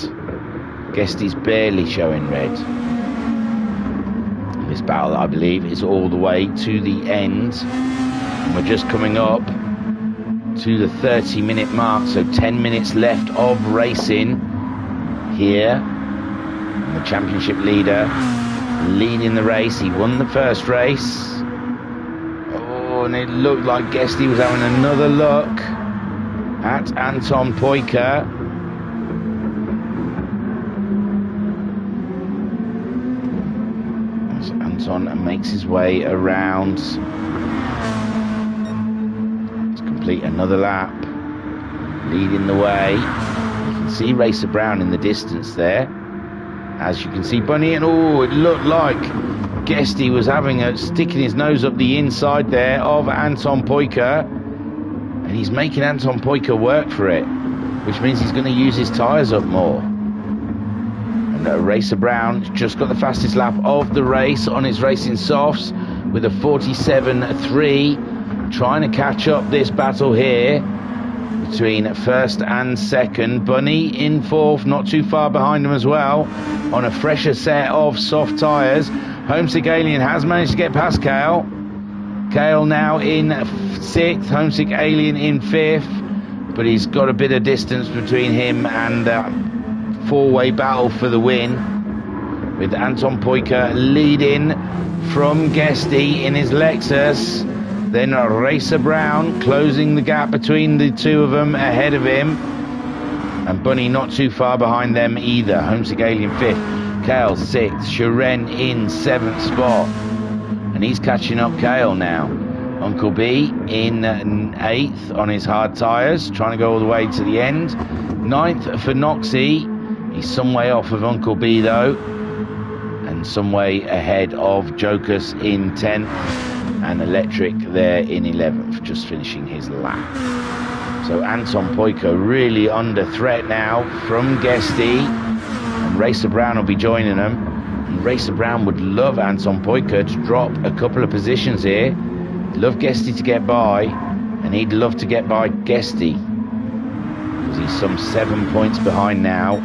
Guesty's barely showing red. This battle, I believe, is all the way to the end. We're just coming up to the 30-minute mark, so 10 minutes left of racing here. And the championship leader leading the race. He won the first race. Oh, and it looked like Guesty was having another look at Anton Poika. As Anton makes his way around. Complete another lap, leading the way. You can see Racer Brown in the distance there, as you can see Bunny, and oh, it looked like Guesty was sticking his nose up the inside there of Anton Poika, and he's making Anton Poika work for it, which means he's going to use his tyres up more. And Racer Brown just got the fastest lap of the race on his racing softs with a 47.3. Trying to catch up this battle here between 1st and 2nd. Bunny in 4th, not too far behind him as well, on a fresher set of soft tyres. Homesick Alien has managed to get past Kale. Kale now in 6th, Homesick Alien in 5th, but he's got a bit of distance between him and 4-way battle for the win, with Anton Poika leading from Guesty in his Lexus. Then Racer Brown closing the gap between the 2 of them ahead of him. And Bunny not too far behind them either. Homesick Alien 5th. Kale 6th. Shiren in 7th spot. And he's catching up Kale now. Uncle B in 8th on his hard tyres. Trying to go all the way to the end. 9th for Noxie. He's some way off of Uncle B though. And some way ahead of Jokus in 10th. And Electric there in 11th, just finishing his lap. So Anton Poika really under threat now from Guesty. And Racer Brown will be joining them. And Racer Brown would love Anton Poika to drop a couple of positions here. Love Guesty to get by. And he'd love to get by Guesty. Because he's some 7 points behind now.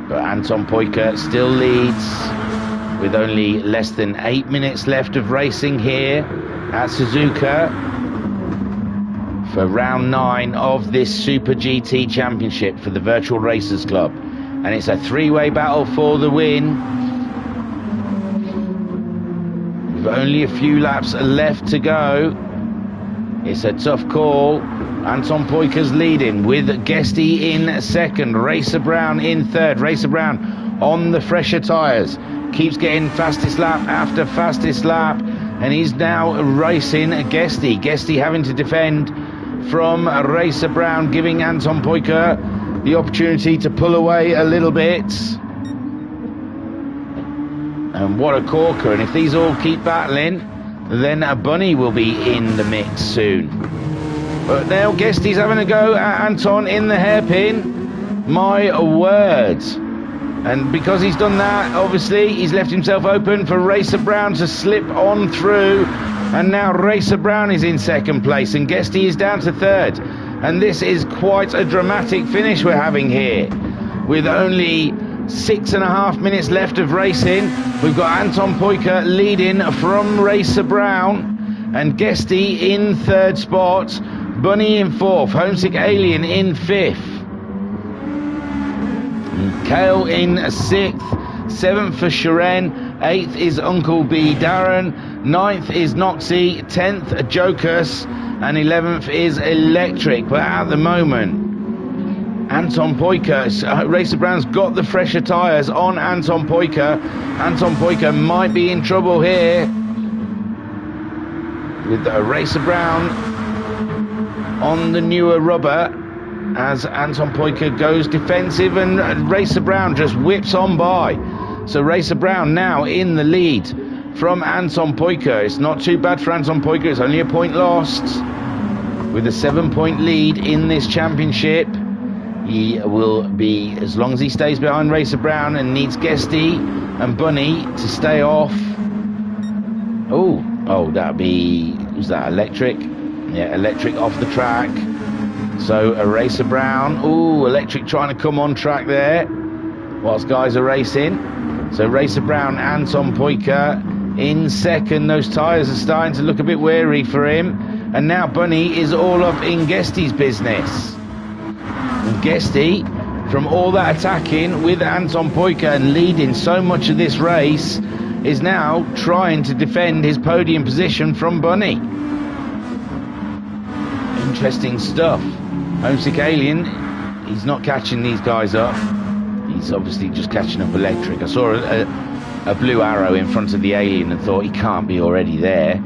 But Anton Poika still leads with only less than 8 minutes left of racing here at Suzuka for round 9 of this Super GT Championship for the Virtual Racers Club. And it's a three-way battle for the win. With only a few laps left to go. It's a tough call. Anton Poika's leading with Guesty in second. Racer Brown in third. Racer Brown on the fresher tyres. Keeps getting fastest lap after fastest lap. And he's now racing Guesty. Guesty having to defend from Racer Brown, giving Anton Poika the opportunity to pull away a little bit. And what a corker. And if these all keep battling, then a Bunny will be in the mix soon. But now Guesty's having a go at Anton in the hairpin. My word. And because he's done that, obviously, he's left himself open for Racer Brown to slip on through. And now Racer Brown is in second place and Guesty is down to third. And this is quite a dramatic finish we're having here. With only 6.5 minutes left of racing, we've got Anton Poika leading from Racer Brown. And Guesty in third spot. Bunny in fourth. Homesick Alien in fifth. Kale in sixth. Seventh for Shiren. Eighth is Uncle B Darren. Ninth is Noxie. 10th Jokus. And 11th is Electric. But at the moment, Anton Poika, Racer Brown's got the fresher tyres on Anton Poika. Anton Poika might be in trouble here. With Racer Brown on the newer rubber as Anton Poika goes defensive and Racer Brown just whips on by. So Racer Brown now in the lead from Anton Poika. It's not too bad for Anton Poika, it's only a point lost. With a 7-point lead in this championship, he will be, as long as he stays behind Racer Brown and needs Guesty and Bunny to stay off. Oh, that'd be, was that Electric? Yeah, Electric off the track. So a Racer Brown. Ooh, Electric trying to come on track there whilst guys are racing. So Racer Brown, Anton Poika in second. Those tyres are starting to look a bit weary for him. And now Bunny is all up in Guesty's business. And Guesty, from all that attacking with Anton Poika and leading so much of this race, is now trying to defend his podium position from Bunny. Interesting stuff. Homesick Alien, he's not catching these guys up. He's obviously just catching up Electric. I saw a blue arrow in front of the Alien and thought he can't be already there.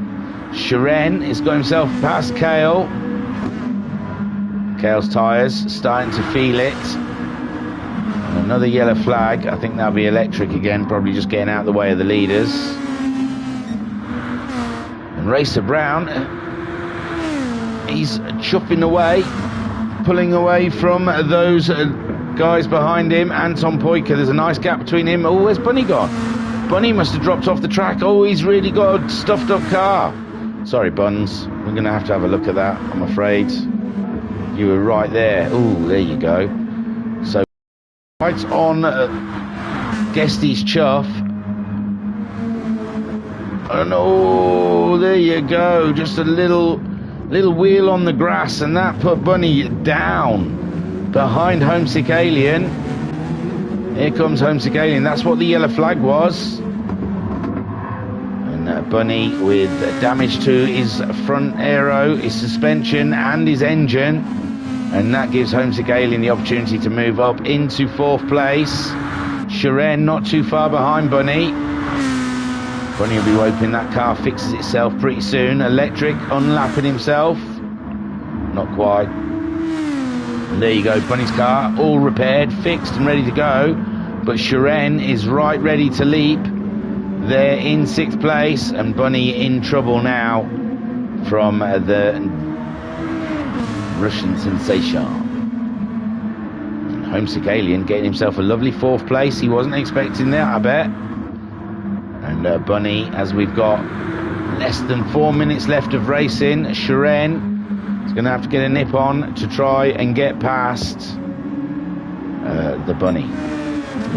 Shiren has got himself past Kale. Kale's tyres starting to feel it. And another yellow flag. I think that'll be Electric again, probably just getting out of the way of the leaders. And Racer Brown, he's chuffing away, pulling away from those guys behind him. Anton Poika, there's a nice gap between him. Oh, where's Bunny gone? Bunny must have dropped off the track. Oh, he's really got a stuffed up car. Sorry, Buns. We're going to have a look at that, I'm afraid. You were right there. Oh, there you go. So, right on Guesty's chuff. And oh, there you go. Just a little wheel on the grass, and that put Bunny down behind Homesick Alien. Here comes Homesick Alien. That's what the yellow flag was. And Bunny with damage to his front aero, his suspension and his engine. And that gives Homesick Alien the opportunity to move up into fourth place. Shiren not too far behind Bunny. Bunny will be hoping that car fixes itself pretty soon. Electric unlapping himself. Not quite. And there you go, Bunny's car all repaired, fixed and ready to go. But Shiren is right ready to leap. They're in sixth place and Bunny in trouble now from the Russian sensation. And Homesick Alien getting himself a lovely 4th place. He wasn't expecting that, I bet. And Bunny, as we've got less than 4 minutes left of racing, Shiren is going to have to get a nip on to try and get past the Bunny.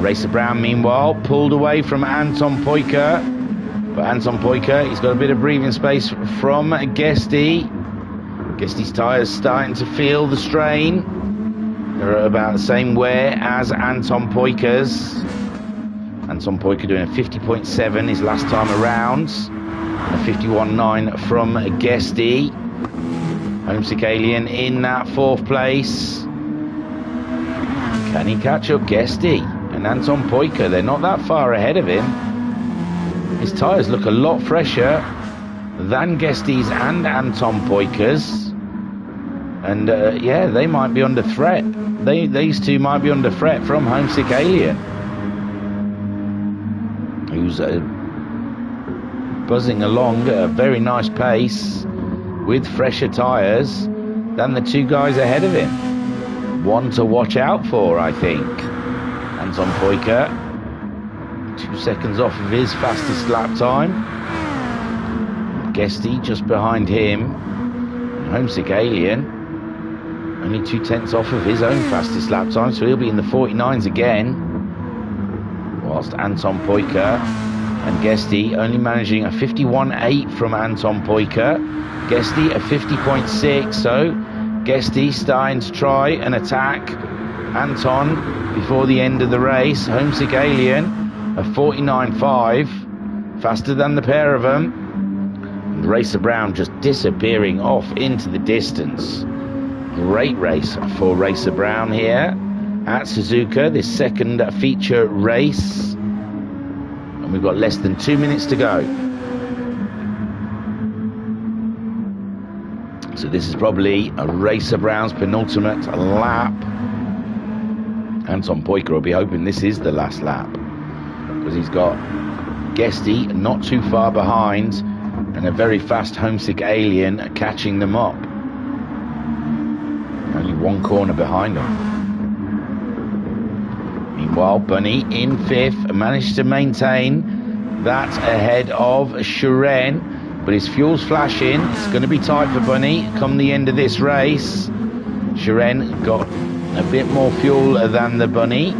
Racer Brown, meanwhile, pulled away from Anton Poiker. But Anton Poiker, he's got a bit of breathing space from Guesty. Guesty's tyres starting to feel the strain. They're about the same wear as Anton Poiker's. Anton Poiker doing a 50.7 his last time around. And a 51.9 from Guesty. Homesick Alien in that 4th place. Can he catch up Guesty? And Anton Poiker, they're not that far ahead of him. His tyres look a lot fresher than Guesty's and Anton Poiker's. And yeah, they might be under threat. These two might be under threat from Homesick Alien, who's buzzing along at a very nice pace with fresher tyres than the 2 guys ahead of him. One to watch out for, I think. Anton Poiker, 2 seconds off of his fastest lap time. Guesty just behind him. Homesick Alien only 2/10 off of his own fastest lap time, so he'll be in the 49s again. Whilst Anton Poiker and Guesty only managing a 51.8 from Anton Poiker. Guesty a 50.6, so Guesty starting to try and attack Anton before the end of the race. Homesick Alien a 49.5, faster than the pair of them. And Racer Brown just disappearing off into the distance. Great race for Racer Brown here at Suzuka, this 2nd feature race. And we've got less than 2 minutes to go. So this is probably a Racer Brown's penultimate lap. Anton Poiker will be hoping this is the last lap, because he's got Guesty not too far behind and a very fast Homesick Alien catching them up. Only 1 corner behind them. Meanwhile, Bunny in 5th managed to maintain that ahead of Shiren, but his fuel's flashing. It's going to be tight for Bunny come the end of this race. Shiren got a bit more fuel than the Bunny.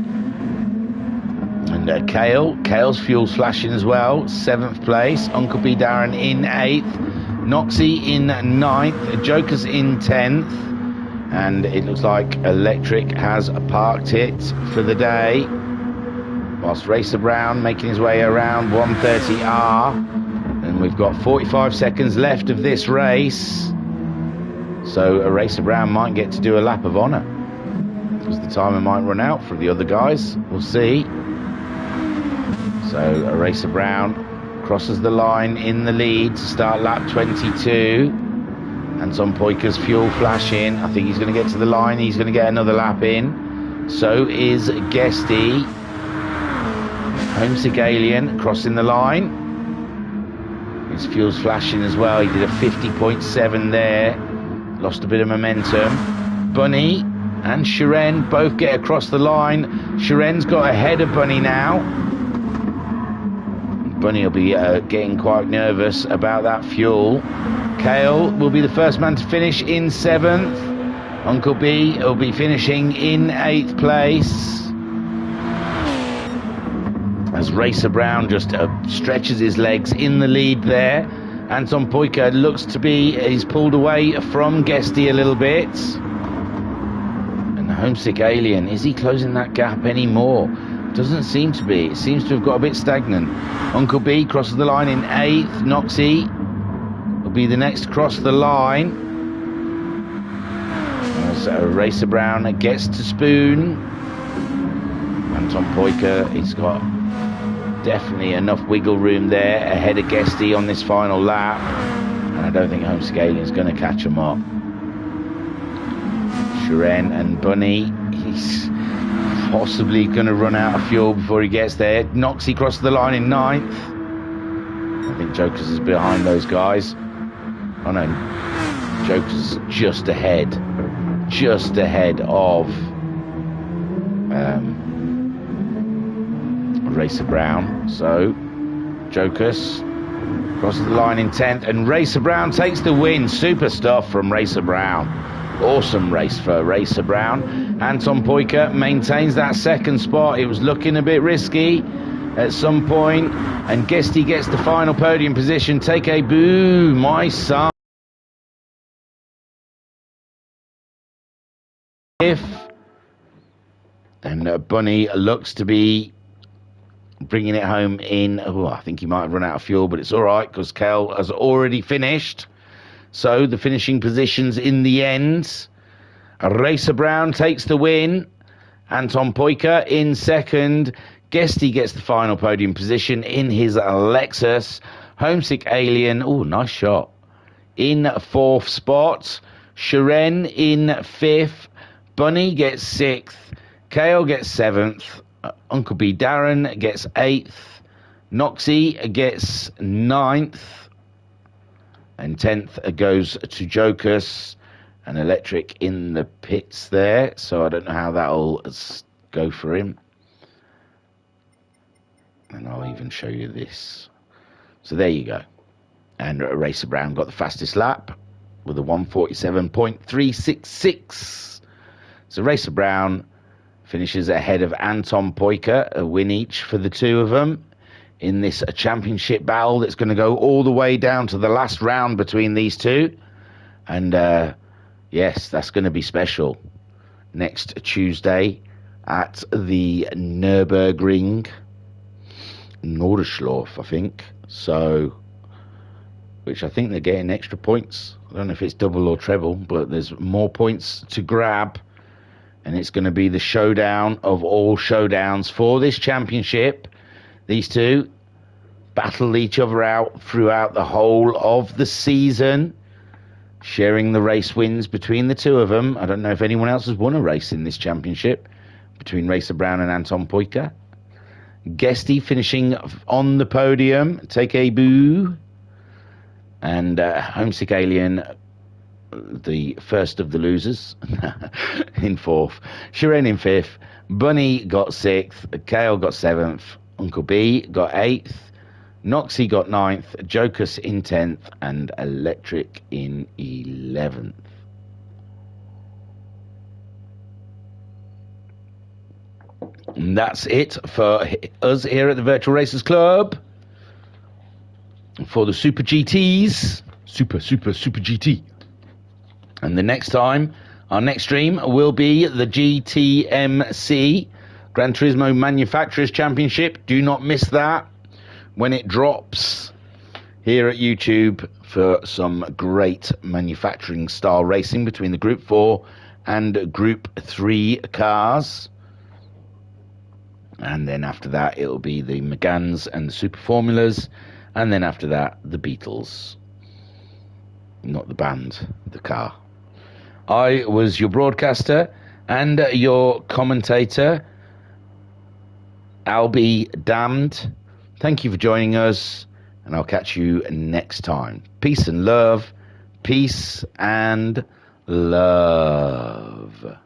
And Kale's fuel's flashing as well, 7th place. Uncle B Darren in 8th. Noxie in 9th. Joker's in 10th. And it looks like Electric has parked it for the day. Whilst Racer Brown making his way around 130R. And we've got 45 seconds left of this race. So a Racer Brown might get to do a lap of honour, because the timer might run out for the other guys. We'll see. So a Racer Brown crosses the line in the lead to start lap 22. Anton Poiker's fuel flashing. I think he's going to get to the line. He's going to get another lap in. So is Guesty. Homesick Alien crossing the line. His fuel's flashing as well. He did a 50.7 there. Lost a bit of momentum. Bunny and Shiren both get across the line. Shiren's got ahead of Bunny now. Bunny will be getting quite nervous about that fuel. Kale will be the first man to finish in 7th. Uncle B will be finishing in 8th place. As Racer Brown just stretches his legs in the lead there. Anton Poiker looks to be, he's pulled away from Guesty a little bit. And the Homesick Alien, is he closing that gap anymore? Doesn't seem to be. It seems to have got a bit stagnant. Uncle B crosses the line in 8th. Noxie will be the next to cross the line. So Racer Brown gets to Spoon. Anton Poiker, he's got definitely enough wiggle room there ahead of Guesty on this final lap. And I don't think Homesick Alien is going to catch him up. Shiren and Bunny, he's possibly going to run out of fuel before he gets there. Noxie crosses the line in 9th. I think Jokers is behind those guys. Oh no, Jokers just ahead. just ahead of Racer Brown. So Jocus crosses the line in 10th, and Racer Brown takes the win. Super stuff from Racer Brown. Awesome race for Racer Brown. Anton Poika maintains that second spot. It was looking a bit risky at some point, and Guesty gets the final podium position. Take a boo, my son. And Bunny looks to be bringing it home in. Oh, I think he might have run out of fuel, but it's all right because Kel has already finished. So the finishing positions in the end: Racer Brown takes the win. Anton Poika in second. Guesty gets the final podium position in his Lexus. Homesick Alien, oh, nice shot, in fourth spot. Sharon in fifth. Bunny gets sixth. Kale gets seventh. Uncle B Darren gets eighth. Noxie gets ninth. And 10th goes to Jocus. And Electric in the pits there. So I don't know how that'll go for him. And I'll even show you this. So there you go. And Racer Brown got the fastest lap with a 1:47.366. So Racer Brown finishes ahead of Anton Poika, a win each for the two of them in this championship battle that's going to go all the way down to the last round between these two. And yes, that's going to be special next Tuesday at the Nürburgring, Norderschloss, I think. So, which I think they're getting extra points. I don't know if it's double or treble, but there's more points to grab. And it's going to be the showdown of all showdowns for this championship. These two battle each other out throughout the whole of the season, sharing the race wins between the two of them. I don't know if anyone else has won a race in this championship between Racer Brown and Anton Poika. Guesty finishing on the podium. Take a boo. And Homesick Alien, the first of the losers, in fourth. Sharon in fifth. Bunny got sixth. Kale got seventh. Uncle B got eighth. Noxie got ninth. Jocus in 10th. And Electric in 11th. And that's it for us here at the Virtual Racers Club for the Super GTs. Super GT. And the next time, our next stream will be the GTMC, Gran Turismo Manufacturers Championship. Do not miss that when it drops here at YouTube for some great manufacturing style racing between the Group 4 and Group 3 cars. And then after that, it'll be the Megans and the Super Formulas. And then after that, the Beatles. Not the band, the car. I was your broadcaster and your commentator. I'll be damned. Thank you for joining us, and I'll catch you next time. Peace and love. Peace and love.